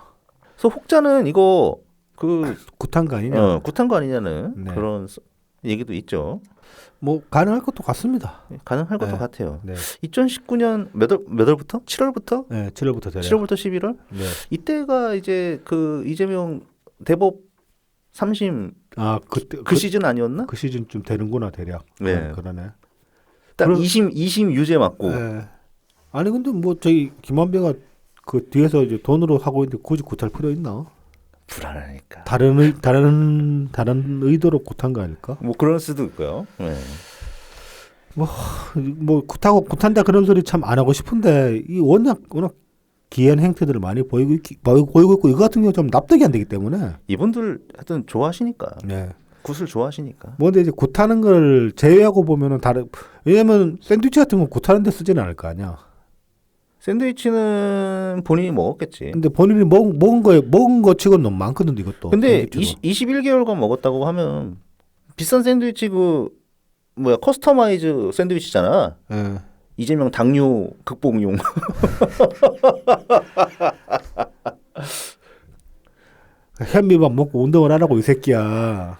그래서 혹자는 이거 그 구탄 거 아니냐? 구탄 거 아니냐는 네. 그런 얘기도 있죠. 뭐 가능할 것도 같습니다. 가능할 것도 네. 같아요. 네. 2019년 몇 월부터? 7월부터? 네, 7월부터 대략. 7월부터 11월? 네. 이때가 이제 그 이재명 대법 3심 아, 그때 그 시즌 아니었나? 그 시즌 좀 되는구나 대략. 네. 그러네. 딱 그럼- 2심 유죄 맞고. 네. 아니 근데 뭐 저희 김한배가 그 뒤에서 이제 돈으로 하고 있는데 굳이 굿할 필요 있나? 불안하니까. 다른 의도로 굿한 거 아닐까? 뭐 그럴 수도 있고요. 네. 뭐 굿한다 그런 소리 참 안 하고 싶은데 이 워낙 기이한 행태들을 많이 보이고 있고 이거 같은 경우 좀 납득이 안 되기 때문에. 이분들 하여튼 좋아하시니까. 네. 굿을 좋아하시니까. 뭐 근데 이제 굿하는 걸 제외하고 보면은 왜냐면 샌드위치 같은 거 굿하는 데 쓰지는 않을 거 아니야. 샌드위치는 본인이 먹었겠지. 근데 본인이 먹은 거 치고는 너무 많거든 이것도. 근데 샌드위치도. 21개월간 먹었다고 하면 비싼 샌드위치 커스터마이즈 샌드위치잖아. 예. 이재명 당뇨 극복용. 현미밥 먹고 운동을 하라고 이 새끼야.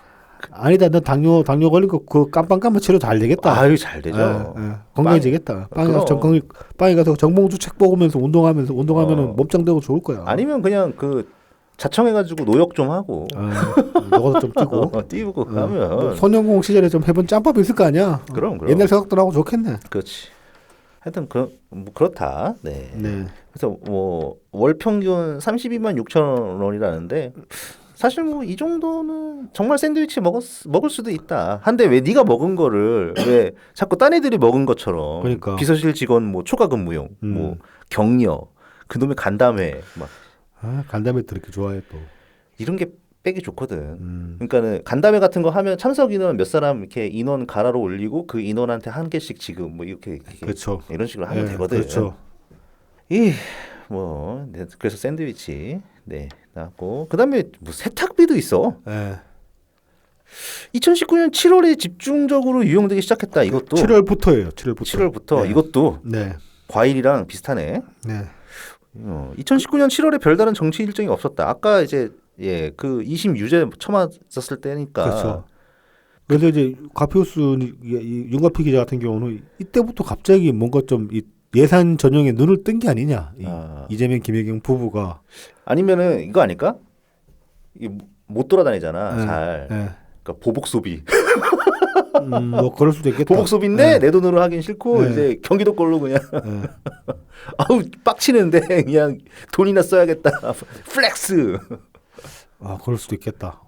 아니다, 너 당뇨 걸린 거 그 깜빵 치료 잘 되겠다. 아유 잘 되죠. 건강해지겠다. 그럼. 빵에 가서 정봉주 책 보면서 운동하면은 몸짱 되고 좋을 거야. 아니면 그냥 그 자청해가지고 노역 좀 하고 너가 좀 뛰고. 띄우고 뭐 하면. 소년공 시절에 좀 해본 짬밥이 있을 거 아니야. 그럼. 옛날 생각도 나고 좋겠네. 그렇지. 하여튼 뭐 그렇다. 네. 네. 그래서 뭐 월 평균 32만 6천 원이라는데 사실 뭐 이 정도는 정말 샌드위치 먹을 수도 있다. 한데 왜 네가 먹은 거를 왜 자꾸 딴 애들이 먹은 것처럼 그러니까. 비서실 직원 뭐 초과 근무용, 뭐 격려, 그놈의 간담회 막 간담회도 이렇게 좋아해 또. 이런 게 빼기 좋거든. 그러니까는 간담회 같은 거 하면 참석 인원 몇 사람 이렇게 인원 가라로 올리고 그 인원한테 한 개씩 지금 뭐 이렇게 그렇죠. 이런 식으로 하면 네, 되거든. 그렇죠. 그래서 샌드위치 나왔고 그다음에 뭐 세탁비도 있어. 네. 2019년 7월에 집중적으로 유용되기 시작했다. 이것도 7월부터예요. 7월부터. 7월부터 네. 이것도 네. 과일이랑 비슷하네. 네. 2019년 7월에 별다른 정치 일정이 없었다. 아까 이제 그 2심 유죄 처맞았을 때니까. 그렇죠. 그래서 이제 가피우스 윤가피 기자 같은 경우는 이때부터 갑자기 뭔가 좀 이 예산 전형에 눈을 뜬 게 아니냐. 이재명 김혜경 부부가 아니면은 이거 아닐까? 못 돌아다니잖아. 네. 잘. 네. 그러니까 보복 소비. 뭐 그럴 수도 있겠다. 보복 소비인데 네. 내 돈으로 하긴 싫고 네. 이제 경기도 걸로 그냥 네. 아우 빡치는데 그냥 돈이나 써야겠다. 플렉스. 그럴 수도 있겠다.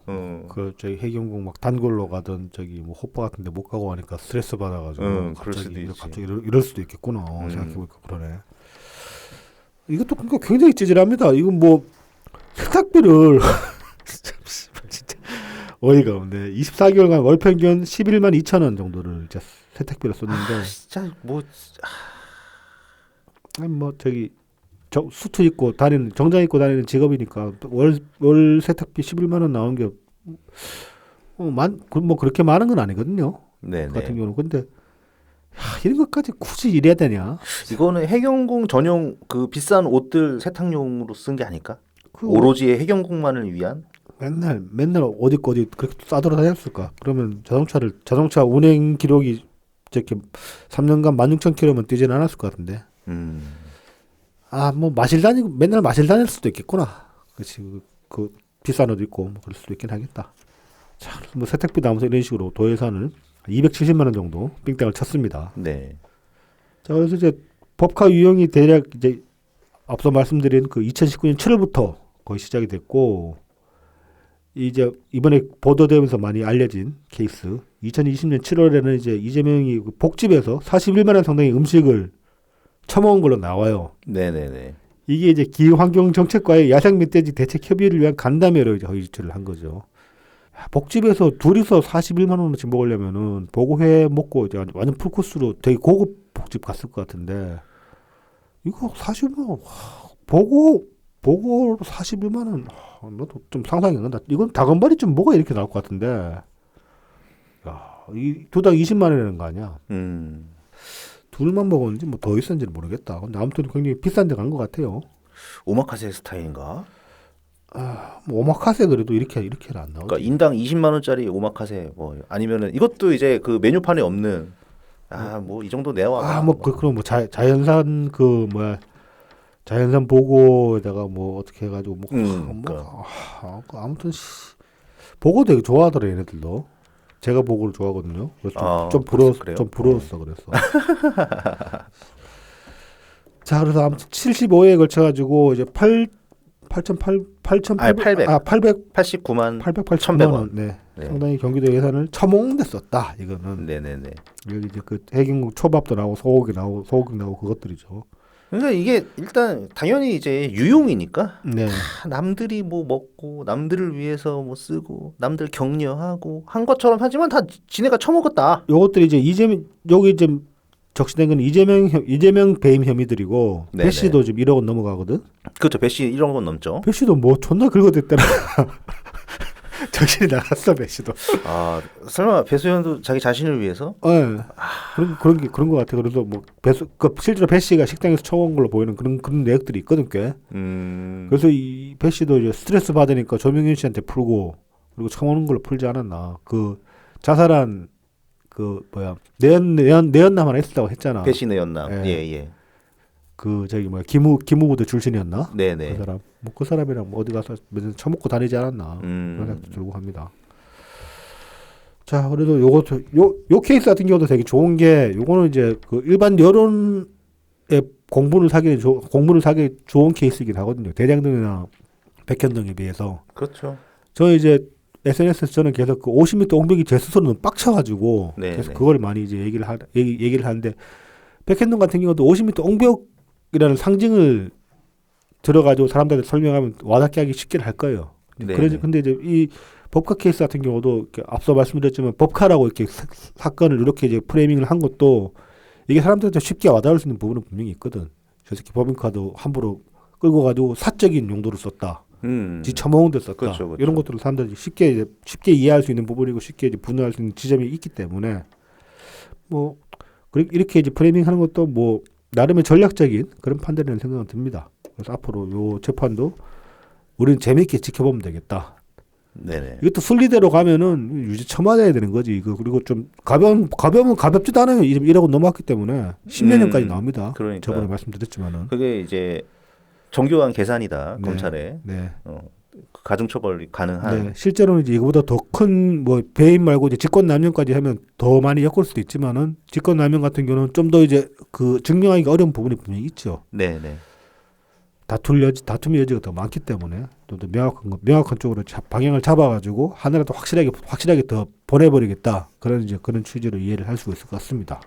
그 저희 해경궁 막 단골로 가던 저기 뭐 호빠 같은데 못 가고 하니까 스트레스 받아가지고 그럴 수도 있지. 갑자기 이럴 수도 있겠구나. 생각해보니까 그러네. 이것도 그러니까 굉장히 찌질합니다. 이건 뭐 세탁비를 진짜 어이가 없네. 24개월간 월 평균 11만 2천 원 정도를 이제 세탁비를 썼는데 진짜 뭐 아니 뭐 저기 수트 입고 다니는 정장 입고 다니는 직업이니까 월 세탁비 11만 원 나오는 게 뭐 그렇게 많은 건 아니거든요. 네, 같은 경우는 근데 이런 것까지 굳이 이래야 되냐? 이거는 해경궁 전용 그 비싼 옷들 세탁용으로 쓴 게 아닐까? 그 오로지 해경궁만을 위한? 맨날 어디 그렇게 싸돌아 다녔을까? 그러면 자동차 운행 기록이 이렇게 3년간 16,000km면 뛰지는 않았을 것 같은데. 뭐 맨날 마실 다닐 수도 있겠구나. 그렇지. 그 비싼 옷 입고 뭐 그럴 수도 있긴 하겠다. 자, 뭐 세탁비 나오면서 이런 식으로 도예산을 270만 원 정도 빙땅을 쳤습니다. 네. 자, 그래서 이제 법카 유형이 대략 이제 앞서 말씀드린 그 2019년 7월부터 거의 시작이 됐고 이제 이번에 보도되면서 많이 알려진 케이스 2020년 7월에는 이제 이재명이 그 복집에서 41만 원 상당의 음식을 처먹은 걸로 나와요. 네네네. 이게 이제 기후환경정책과의 야생 멧돼지 대책 협의를 위한 간담회로 이제 허위 유출을 한 거죠. 복집에서 둘이서 41만 원어치 먹으려면은 보고회 먹고 이제 완전 풀코스로 되게 고급 복집 갔을 것 같은데 이거 40만 원 보고로 41만 원 나도 좀 상상이 안 간다. 이건 닭은발이 좀 뭐가 이렇게 나올 것 같은데 야, 이 두당 20만 원이라는 거 아니야? 둘만 먹었는지 뭐 더 있었는지는 모르겠다. 근데 아무튼 굉장히 비싼 데 간 것 같아요. 오마카세 스타일인가? 뭐 오마카세 그래도 이렇게는 안 나오지. 그러니까 인당 20만 원짜리 오마카세 뭐 아니면은 이것도 이제 그 메뉴판에 없는 뭐 이 정도 내와. 그럼 뭐 자연산 그 뭐야 자연산 보고에다가 뭐 어떻게 해가지고 아무튼 보고 되게 좋아하더라 얘네들도. 제가 보고를 좋아하거든요. 그래서 좀 부러웠어 그래서. 자 그래서 아무튼 75회에 걸쳐가지고 이제 889만 1,100원. 네. 상당히 경기도 예산을 처먹는 데 썼다. 이거는. 네네네. 여기 이제 그 해경국 초밥도 나오고 소고기 나오고 그것들이죠. 그러니까 이게 일단 당연히 이제 유용이니까 네. 남들이 뭐 먹고 남들을 위해서 뭐 쓰고 남들 격려하고 한 것처럼 하지만 다 지네가 처먹었다. 요것들이 이제 여기 좀 적시된 건 이재명 배임 혐의들이고 네네. 배 씨도 지금 1억 원 넘어가거든. 그렇죠. 배 씨 이런 건 넘죠. 배 씨도 뭐 존나 긁어댔더라. 정신이 나갔어 배 씨도. 설마 배수현도 자기 자신을 위해서? 네. 그런 것 같아. 그래서 뭐 실제로 배 씨가 식당에서 처먹은 걸로 보이는 그런 내역들이 있거든 꽤. 그래서 이 배 씨도 이제 스트레스 받으니까 조명현 씨한테 풀고 그리고 처먹는 걸로 풀지 않았나. 그 자살한 그 뭐야 내연남 하나 있었다고 했잖아. 배 씨 내연남. 예. 예. 그 저기 뭐야 기무부대 출신이었나? 네네. 그 사람 뭐 그 사람이랑 뭐 어디 가서 맨날 처먹고 다니지 않았나 그런 생각도 들고 합니다. 자 그래도 요것도 요 케이스 같은 경우도 되게 좋은 게 요거는 이제 그 일반 여론의 공분을 사기 좋은 케이스이긴 하거든요. 대장동이나 백현동에 비해서. 그렇죠. 저 이제 SNS에서 저는 계속 그 50m 옹벽이 제 스스로는 빡쳐가지고 네, 계속 네. 그걸 많이 이제 얘기를 하는데 백현동 같은 경우도 50m 옹벽이라는 상징을 들어가지고 사람들한테 설명하면 와닿게 하기 쉽게 할 거예요. 네, 그래서 네. 근데 이제 이 법카 케이스 같은 경우도 이렇게 앞서 말씀드렸지만 법카라고 이렇게 사건을 이렇게 이제 프레이밍을 한 것도 이게 사람들한테 쉽게 와닿을 수 있는 부분은 분명히 있거든. 저 새끼 법인카도 함부로 끌고 가지고 사적인 용도로 썼다. 지 처먹은 데 썼다. 그렇죠. 이런 것들을 사람들이 쉽게 이해할 수 있는 부분이고 쉽게 이제 분노할 수 있는 지점이 있기 때문에 뭐 이렇게 이제 프레이밍하는 것도 뭐 나름의 전략적인 그런 판단이라는 생각은 듭니다. 그래서 앞으로 요 재판도 우리는 재미있게 지켜보면 되겠다. 네네. 이것도 순리대로 가면은 유죄 처맞아야 되는 거지. 이거 그리고 좀 가벼우면 가볍지도 않아요. 1억 원 넘어갔기 때문에 10년까지 나옵니다. 그러니까. 저번에 말씀드렸지만은. 그게 이제 정교한 계산이다. 네. 검찰에. 네. 가중처벌이 가능한. 네. 실제로는 이제 이거보다 더 큰 뭐 배임 말고 이제 직권남용까지 하면 더 많이 엮을 수도 있지만은 직권남용 같은 경우는 좀 더 이제 그 증명하기 어려운 부분이 분명히 있죠. 네네. 다툼의 여지가 더 많기 때문에 좀 더 명확한 쪽으로 방향을 잡아가지고 하나라도 확실하게 더 보내버리겠다. 그런 취지로 이해를 할 수 있을 것 같습니다.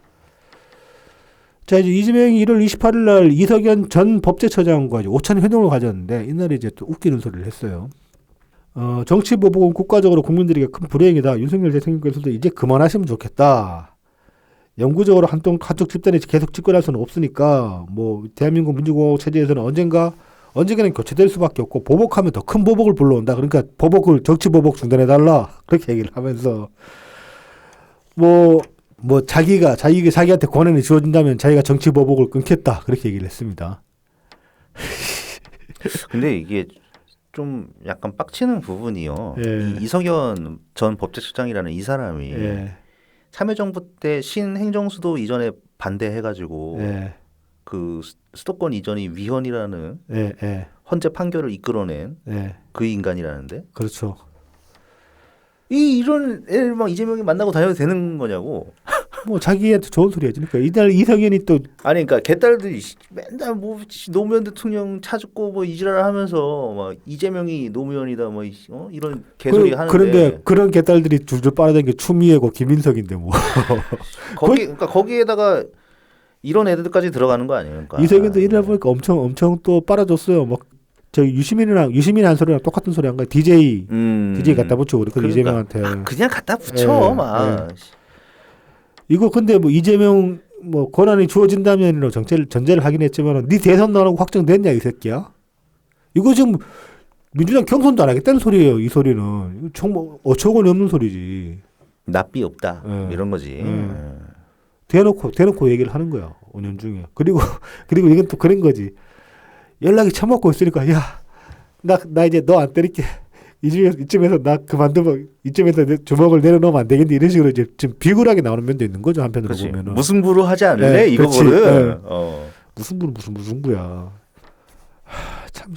자 이제 이재명이 1월 28일 날 이석연 전 법제처장과 이제 오찬 회동을 가졌는데 이날에 이제 또 웃기는 소리를 했어요. 정치보복은 국가적으로 국민들에게 큰 불행이다. 윤석열 대통령께서도 이제 그만하시면 좋겠다. 영구적으로 한쪽 집단이 계속 집권할 수는 없으니까 뭐 대한민국 민주공화국 체제에서는 언젠가는 교체될 수밖에 없고 보복하면 더 큰 보복을 불러온다. 그러니까 정치 보복 중단해달라. 그렇게 얘기를 하면서 자기한테 권한이 주어진다면 자기가 정치 보복을 끊겠다. 그렇게 얘기를 했습니다. 근데 이게 좀 약간 빡치는 부분이요. 예. 이석연 전 법제처장이라는 이 사람이 예. 참여정부 때 신행정수도 이전에 반대해가지고 예. 그 수도권 이전이 위헌이라는 예. 헌재 판결을 이끌어낸 예. 그 인간이라는데 그렇죠. 이런 애를 막 이재명이 만나고 다녀도 되는 거냐고. 뭐 자기한테 좋은 소리 하지. 그러니까 이날 이성현이 또 아니 그러니까 개딸들이 맨날 뭐 노무현 대통령 찾고 뭐 이지랄 하면서 막 이재명이 노무현이다 뭐 이런 개소리 하는데 그런데 그런 개딸들이 줄줄 빨아다니는 게 추미애고 김인석인데 뭐. 그러니까 거기에다가 이런 애들까지 들어가는 거 아니에요? 그러니까. 이성현도 이날 보니까 엄청 또 빨아줬어요. 막 저 유시민 한 소리랑 똑같은 소리 한 거야. DJ 갖다 붙이고 그랬거든. 그러니까, 이재명한테. 그냥 갖다 붙여 예, 막. 이거 근데 뭐 이재명 뭐 권한이 주어진다면으로 전제를 하긴 했지만 네 대선 나라고 확정됐냐 이 새끼야? 이거 지금 민주당 경선도 안 하겠다는 소리예요. 이 소리는 정말 어처구니 없는 소리지. 납비 없다 예. 이런 거지. 예. 대놓고 얘기를 하는 거야. 5년 중에. 그리고 이건 또 그런 거지. 연락이 처먹고 있으니까 야 나 이제 너 안 때릴게. 이쯤에서 나 그만두면 이쯤에서 내 주먹을 내려놓으면 안 되겠니 이런 식으로 이제 좀 비굴하게 나오는 면도 있는 거죠. 한편으로 그렇지. 보면은 무승부로 하지 않을래 네, 이거거든. 그렇지. 어. 무승부야. 참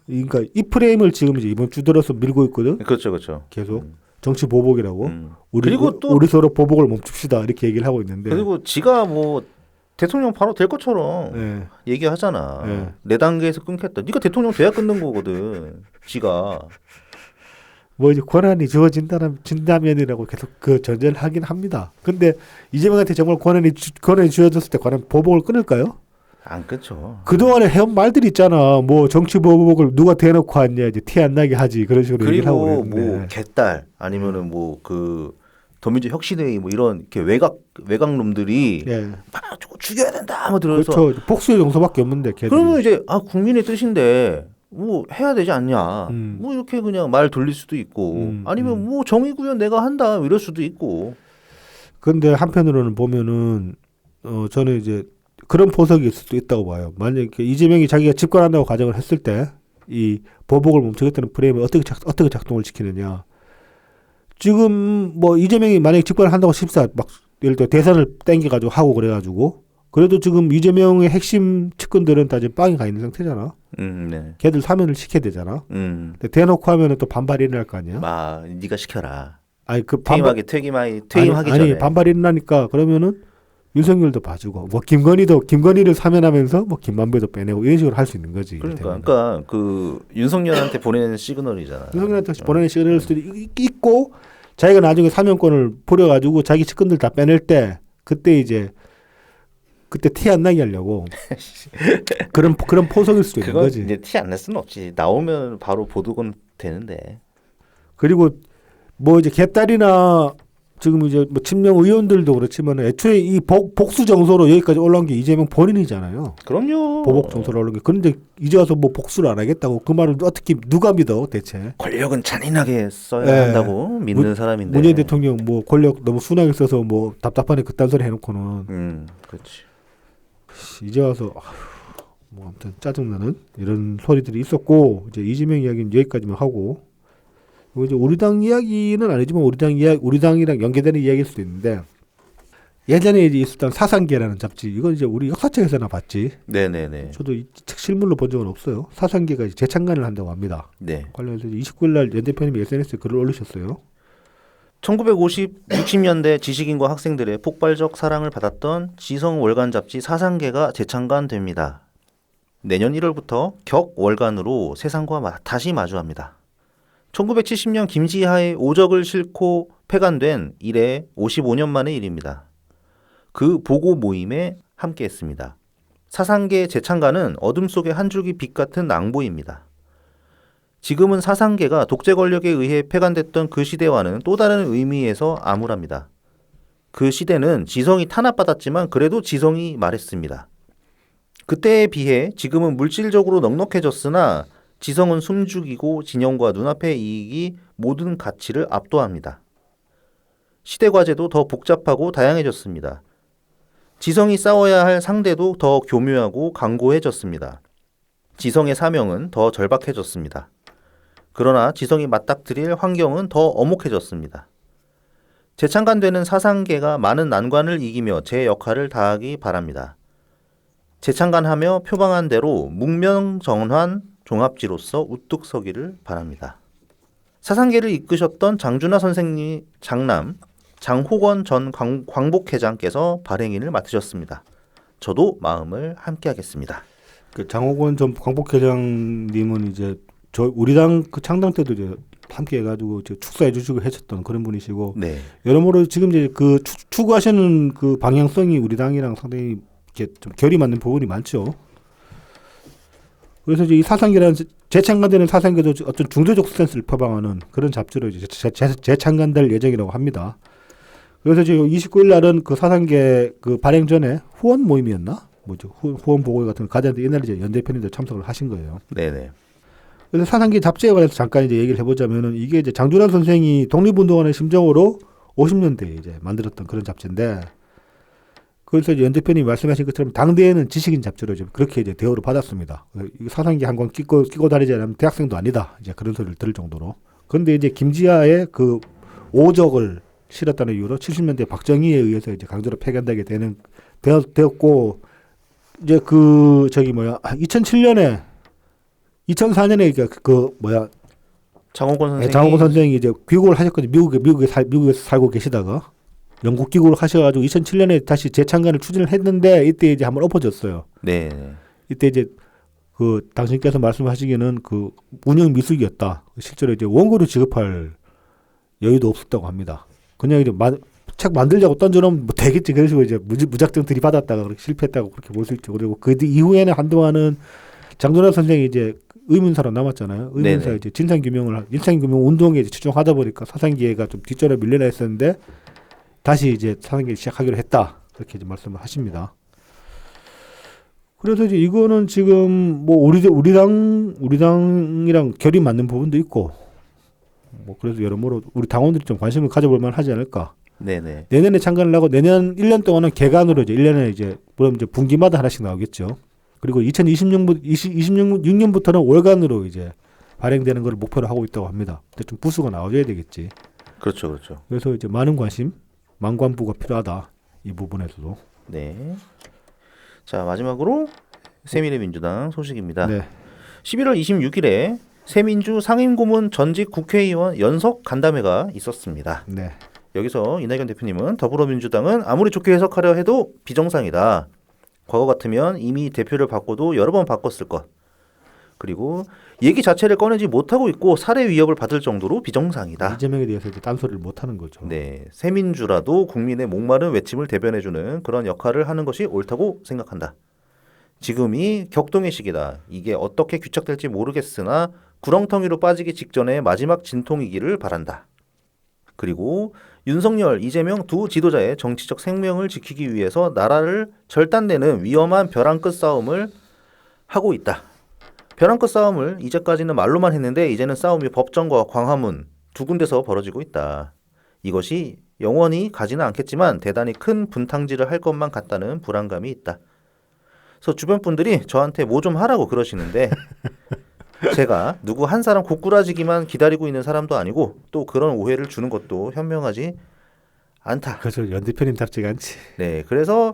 그러니까 이 프레임을 지금 이제 이번 주 들어서 밀고 있거든. 그렇죠. 계속 정치 보복이라고. 그리고 또 우리 서로 보복을 멈춥시다 이렇게 얘기를 하고 있는데. 그리고 지가 뭐 대통령 바로 될 것처럼 네. 얘기하잖아. 네. 네 단계에서 끊겠다. 네가 대통령 돼야 끊는 거거든. 지가. 뭐 이제 권한이 주어진다면이라고 계속 그 전제를 하긴 합니다. 근데 이재명한테 정말 권한이 주어졌을 때 과연 보복을 끊을까요? 안 끊죠. 그동안에 해온 말들이 있잖아. 뭐 정치 보복을 누가 대놓고 하냐 이제 티 안 나게 하지 그런 식으로 얘기를 하고 그리고 그랬는데. 뭐 개딸 아니면은 뭐 그 더민주 혁신회의 뭐 이런 이렇게 외곽 놈들이 예. 막 저거 죽여야 된다 뭐 들어서 그렇죠. 복수의 정서밖에 없는데 걔들이. 그러면 이제 국민의 뜻인데 뭐 해야 되지 않냐. 뭐 이렇게 그냥 말 돌릴 수도 있고 아니면 뭐 정의 구현 내가 한다 이럴 수도 있고. 근데 한편으로는 보면은 저는 이제 그런 포석이 있을 수도 있다고 봐요. 만약에 이재명이 자기가 집권한다고 가정을 했을 때 이 보복을 멈추겠다는 프레임을 어떻게 작동을 시키느냐. 지금 뭐 이재명이 만약에 집권을 한다고 막 예를 들어 대선을 땡겨가지고 하고 그래가지고 그래도 지금 이재명의 핵심 측근들은 다 이제 빵이 가 있는 상태잖아. 네. 걔들 사면을 시켜야 되잖아. 근데 대놓고 하면은 또 반발이 일어날 거 아니야. 네가 시켜라. 아니 그 퇴임하기 아니, 전에. 반발이 일어나니까 그러면은 윤석열도 봐주고 뭐 김건희를 사면하면서 뭐 김만배도 빼내고 이런 식으로 할 수 있는 거지. 그러니까 그 윤석열한테 보내는 시그널이잖아. 윤석열한테 보내는 시그널일 수도 있고 자기가 나중에 사면권을 부려가지고 자기 측근들 다 빼낼 때 그때 티 안 나게 하려고 그런 포석일 수도 있는 거지. 이제 티 안 낼 수는 없지. 나오면 바로 보도건 되는데. 그리고 뭐 이제 개딸이나 지금 이제 뭐 친명 의원들도 그렇지만 애초에 이 복수 정서로 여기까지 올라온 게 이재명 본인이잖아요. 그럼요. 보복 정서로 올라온 게. 그런데 이제 와서 뭐 복수를 안 하겠다고 그 말을 어떻게 누가 믿어 대체. 권력은 잔인하게 써야 한다고 믿는 사람인데. 문재인 대통령 뭐 권력 너무 순하게 써서 뭐 답답하네 그딴 소리 해놓고는. 그렇지. 이제 와서 뭐 아무튼 짜증나는 이런 소리들이 있었고 이제 이재명 이야기는 여기까지만 하고. 이제 우리 당 이야기는 아니지만 우리 당이랑 연계되는 이야기일 수도 있는데 예전에 이제 있었던 사상계라는 잡지 이건 이제 우리 역사책에서나 봤지. 네네네. 저도 이 책 실물로 본 적은 없어요. 사상계가 이제 재창간을 한다고 합니다. 네. 관련해서 29일 날 연 대표님이 SNS에 글을 올리셨어요. 1960년대 지식인과 학생들의 폭발적 사랑을 받았던 지성 월간 잡지 사상계가 재창간됩니다. 내년 1월부터 격 월간으로 세상과 다시 마주합니다. 1970년 김지하의 오적을 싣고 폐간된 이래 55년 만의 일입니다. 그 보고 모임에 함께했습니다. 사상계 재창간은 어둠 속의 한 줄기 빛 같은 낭보입니다. 지금은 사상계가 독재 권력에 의해 폐간됐던 그 시대와는 또 다른 의미에서 암울합니다. 그 시대는 지성이 탄압받았지만 그래도 지성이 말했습니다. 그때에 비해 지금은 물질적으로 넉넉해졌으나 지성은 숨죽이고 진영과 눈앞의 이익이 모든 가치를 압도합니다. 시대 과제도 더 복잡하고 다양해졌습니다. 지성이 싸워야 할 상대도 더 교묘하고 강고해졌습니다. 지성의 사명은 더 절박해졌습니다. 그러나 지성이 맞닥뜨릴 환경은 더 엄혹해졌습니다. 재창간되는 사상계가 많은 난관을 이기며 제 역할을 다하기 바랍니다. 재창간하며 표방한 대로 묵명정환 종합지로서 우뚝 서기를 바랍니다. 사상계를 이끄셨던 장준하 선생님 장남 장호건 전 광복회장께서 발행인을 맡으셨습니다. 저도 마음을 함께하겠습니다. 그 장호건 전 광복회장님은 이제 우리 당 그 창당 때도 이제 함께 해가지고 축사해 주시고 했었던 그런 분이시고 네, 여러모로 지금 이제 그 추구하시는 그 방향성이 우리 당이랑 상당히 이렇게 좀 결이 맞는 부분이 많죠. 그래서 이제 이 사상계라는 재창간되는 사상계도 어떤 중도적 스탠스를 표방하는 그런 잡지로 이제 재창간될 예정이라고 합니다. 그래서 지금 29일 날은 그 사상계 그 발행 전에 후원 모임이었나? 뭐죠? 후원 보고 같은 가자한테 옛날에 이제 연 대표님들 참석을 하신 거예요. 네네. 그래서 사상계 잡지에 관해서 잠깐 이제 얘기를 해보자면은 이게 이제 장준환 선생이 독립운동원의 심정으로 50년대에 이제 만들었던 그런 잡지인데 그래서 이제 연 대표님이 말씀하신 것처럼 당대에는 지식인 잡지로 좀 그렇게 이제 대우를 받았습니다. 사상계 한 권 끼고 다니지 않으면 대학생도 아니다. 이제 그런 소리를 들을 정도로. 그런데 이제 김지하의 그 오적을 실었다는 이유로 70년대 박정희에 의해서 이제 강제로 폐간되게 되었고 이제 2007년에 2004년에 장호건 선생이 이제 귀국을 하셨거든요. 미국에서 살고 계시다가 영국 귀국을 하셔가지고 2007년에 다시 재창간을 추진을 했는데 이때 이제 한번 엎어졌어요. 네. 이때 이제 그 당신께서 말씀하시기에는 그 운영 미숙이었다. 실제로 이제 원고를 지급할 여유도 없었다고 합니다. 그냥 이제 책 만들자고 던져놓으면 뭐 되겠지. 그래서 이제 무작정 들이받았다가 그렇게 실패했다고 그렇게 볼 수 있죠. 그리고 그 이후에는 한동안은 장준환 선생이 이제 의문사로 남았잖아요. 의문사 네네. 이제 진상규명 운동에 이제 집중하다 보니까 사상기회가 좀 뒷전에 밀려나 했었는데 다시 이제 사상기회 시작하기로 했다. 그렇게 이제 말씀을 하십니다. 그래서 이제 이거는 지금 뭐 우리 당이랑 결이 맞는 부분도 있고 뭐 그래서 여러모로 우리 당원들이 좀 관심을 가져볼 만하지 않을까. 네네. 내년에 창간을 하고 내년 1년 동안은 개간으로 이제 1년에 이제 물론 이제 분기마다 하나씩 나오겠죠. 그리고 2026년부터는 월간으로 이제 발행되는 걸 목표로 하고 있다고 합니다. 근데 좀 부수가 나와줘야 되겠지. 그렇죠, 그렇죠. 그래서 이제 많은 관심, 만관부가 필요하다. 이 부분에서도. 네. 자, 마지막으로 새미래민주당 소식입니다. 네. 11월 26일에 새민주 상임고문 전직 국회의원 연석 간담회가 있었습니다. 네. 여기서 이낙연 대표님은 더불어민주당은 아무리 좋게 해석하려 해도 비정상이다. 과거 같으면 이미 대표를 바꿔도 여러 번 바꿨을 것. 그리고 얘기 자체를 꺼내지 못하고 있고 살해 위협을 받을 정도로 비정상이다. 이재명에 대해서 이제 딴소리를 못하는 거죠. 네, 새민주라도 국민의 목마른 외침을 대변해주는 그런 역할을 하는 것이 옳다고 생각한다. 지금이 격동의 시기다. 이게 어떻게 귀착될지 모르겠으나 구렁텅이로 빠지기 직전의 마지막 진통이기를 바란다. 그리고 윤석열, 이재명 두 지도자의 정치적 생명을 지키기 위해서 나라를 절단내는 위험한 벼랑 끝 싸움을 하고 있다. 벼랑 끝 싸움을 이제까지는 말로만 했는데 이제는 싸움이 법정과 광화문 두 군데서 벌어지고 있다. 이것이 영원히 가지는 않겠지만 대단히 큰 분탕질을 할 것만 같다는 불안감이 있다. 그래서 주변 분들이 저한테 뭐 좀 하라고 그러시는데 제가 누구 한 사람 고꾸라지기만 기다리고 있는 사람도 아니고 또 그런 오해를 주는 것도 현명하지 않다. 그래서 연 대표님답지가 않지. 네, 그래서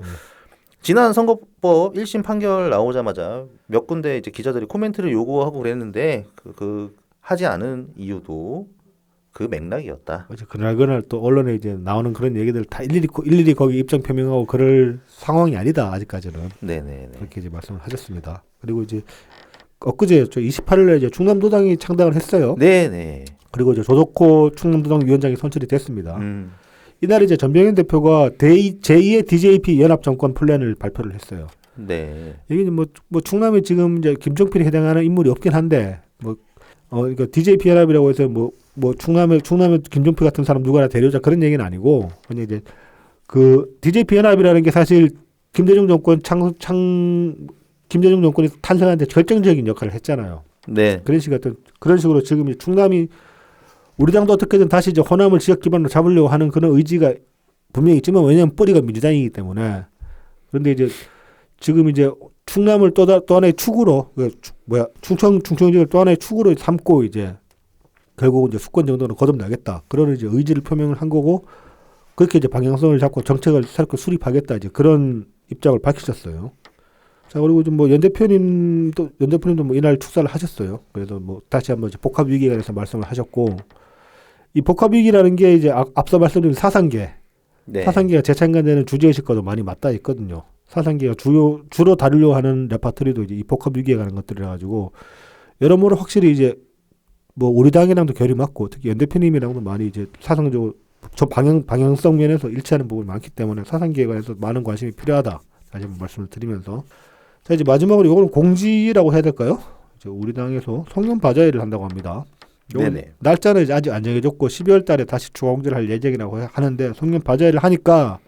지난 선거법 1심 판결 나오자마자 몇 군데 이제 기자들이 코멘트를 요구하고 그랬는데 그 하지 않은 이유도 그 맥락이었다. 어제 그날 또 언론에 이제 나오는 그런 얘기들 다 일일이 거기 입장 표명하고 그럴 상황이 아니다 아직까지는. 네네. 그렇게 이제 말씀을 하셨습니다. 그리고 이제 엊그제였죠. 28일에 이제 충남도당이 창당을 했어요. 네네. 그리고 이제 조덕호 충남도당 위원장이 선출이 됐습니다. 이날 이제 전병현 대표가 제2의 DJP 연합정권 플랜을 발표를 했어요. 네. 이게 뭐 충남에 지금 이제 김종필이 해당하는 인물이 없긴 한데 그러니까 DJP 연합이라고 해서 뭐 충남에 김종필 같은 사람 누구나 데려오자 그런 얘기는 아니고 그냥 이제 그 DJP 연합이라는 게 사실 김대중 정권이 탄생하는데 결정적인 역할을 했잖아요. 네. 그런 식으로 지금 이 충남이 우리 당도 어떻게든 다시 이제 호남을 지역 기반으로 잡으려고 하는 그런 의지가 분명히 있지만 왜냐하면 뿌리가 민주당이기 때문에 그런데 이제 지금 이제 충남을 또 하나의 축으로 충청 지역을 또 하나의 축으로 삼고 이제 결국 이제 수권 정도는 거듭나겠다 그런 이제 의지를 표명을 한 거고 그렇게 이제 방향성을 잡고 정책을 새롭게 수립하겠다 이제 그런 입장을 밝히셨어요. 자 그리고 좀 연 대표님도 뭐 이날 축사를 하셨어요. 그래서 뭐 다시 한번 이제 복합 위기에 대해서 말씀을 하셨고 이 복합위기라는 게 이제 앞서 말씀드린 사상계, 네. 사상계가 재창간되는 주제의식과도 많이 맞닿아 있거든요. 사상계가 주로 다루려고 하는 레파토리도 이제 이 복합위기에 관한 것들이라 가지고 여러모로 확실히 이제 뭐 우리 당이랑도 결이 맞고 특히 연 대표님이랑도 많이 이제 사상적으로 저 방향성 면에서 일치하는 부분이 많기 때문에 사상계에 관해서 많은 관심이 필요하다. 다시 한번 말씀을 드리면서 자 이제 마지막으로 이거는 공지라고 해야 될까요? 이제 우리 당에서 송년 바자회를 한다고 합니다. 네네. 날짜는 이제 아직 안 정해졌고 12월 달에 다시 추가 공지를 할 예정이라고 하는데 송년 바자회를 하니까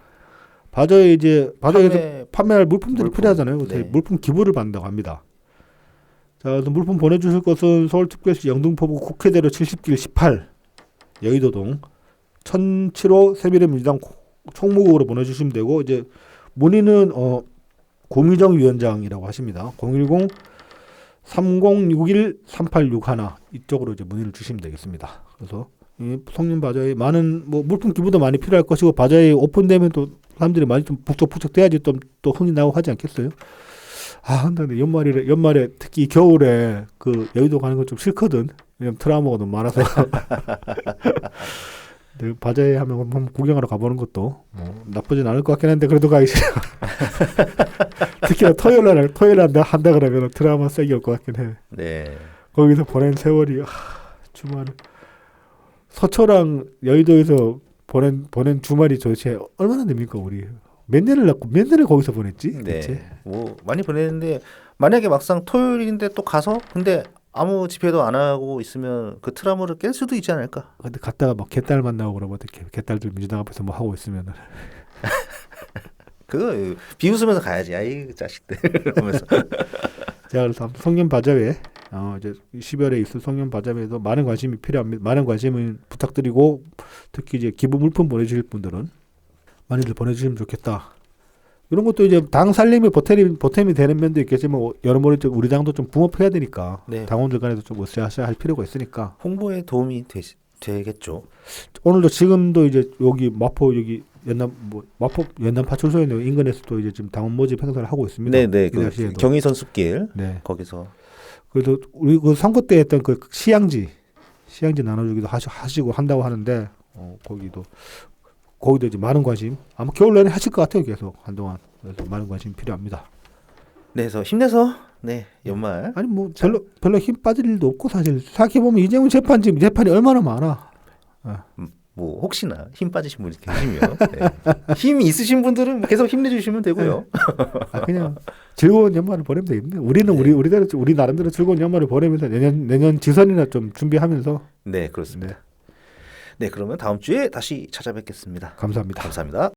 바자회 이제 바자회에서 판매할 물품들이 필요하잖아요. 그래서 네. 물품 기부를 받는다고 합니다. 자, 그래서 물품 보내주실 것은 서울특별시 영등포구 국회대로 70길 18 여의도동 1007호 새미래민주당 총무국으로 보내주시면 되고 이제 문의는 고미정 위원장이라고 하십니다. 010-3061-3861 이쪽으로 이제 문의를 주시면 되겠습니다. 그래서 이 송년 바자회 많은 뭐 물품 기부도 많이 필요할 것이고 바자회 오픈되면 또 사람들이 많이 좀 북적북적 돼야지 또 흥이 나고 하지 않겠어요? 아, 근데 연말에 특히 이 겨울에 그 여의도 가는 건 좀 싫거든. 왜냐면 트라우마가 너무 많아서. 근데 바자회 하면 한번 구경하러 가보는 것도 뭐 나쁘진 않을 것 같긴 한데 그래도 가기 싫어. 특히나 토요일 한다 그러면 트라우마 세게 올 것 같긴 해. 네. 거기서 보낸 세월이 주말에 서초랑 여의도에서 보낸 주말이 도대체 얼마나 됩니까 우리? 몇 년을 거기서 보냈지? 네. 대체? 뭐 많이 보냈는데 만약에 막상 토요일인데 또 가서 근데 아무 집회도 안 하고 있으면 그 트라우마를 깰 수도 있지 않을까? 근데 갔다가 막 개딸 만나고 그러면 어떻게 개딸들 민주당 앞에서 뭐 하고 있으면은 그거 비웃으면서 가야지. 아이 자식들 이러면서. 자 그래서 송년 바자회 이제 10월에 있을 송년 바자회에도 많은 관심이 필요합니다. 많은 관심을 부탁드리고 특히 이제 기부 물품 보내주실 분들은 많이들 보내주시면 좋겠다. 이런 것도 이제 당 살림에 보탬이 되는 면도 있겠지만 여러모로 우리 당도 좀 붕업해야 되니까 네. 당원들 간에도 좀 으쌰으쌰 할 필요가 있으니까 홍보에 도움이 되겠죠. 오늘도 지금도 이제 여기 마포 여기 마포 연남 파출소에 있는 인근에서도 이제 지금 당원 모집 행사를 하고 있습니다. 네네. 이 그 날씨에도. 경의선 숲길 네. 거기서. 그래도 우리 그 선거 때 했던 그 시향지 나눠주기도 하시고 한다고 하는데 거기도 이제 많은 관심 아마 겨울 내내 하실 것 같아요. 계속 한동안 그래서 많은 관심이 필요합니다. 네, 그래서 힘내서 연말. 아니 뭐 별로 힘 빠질 일도 없고 사실 생각해 보면 이재명 재판이 얼마나 많아. 뭐 혹시나 힘 빠지신 분이 계시면 힘이 있으신 분들은 계속 힘내주시면 되고요. 그냥 즐거운 연말을 보내면 되겠네. 우리는 우리 나름대로 즐거운 연말을 보내면서 내년 지선이나 좀 준비하면서. 네, 그렇습니다. 네, 그러면 다음 주에 다시 찾아뵙겠습니다. 감사합니다. 감사합니다.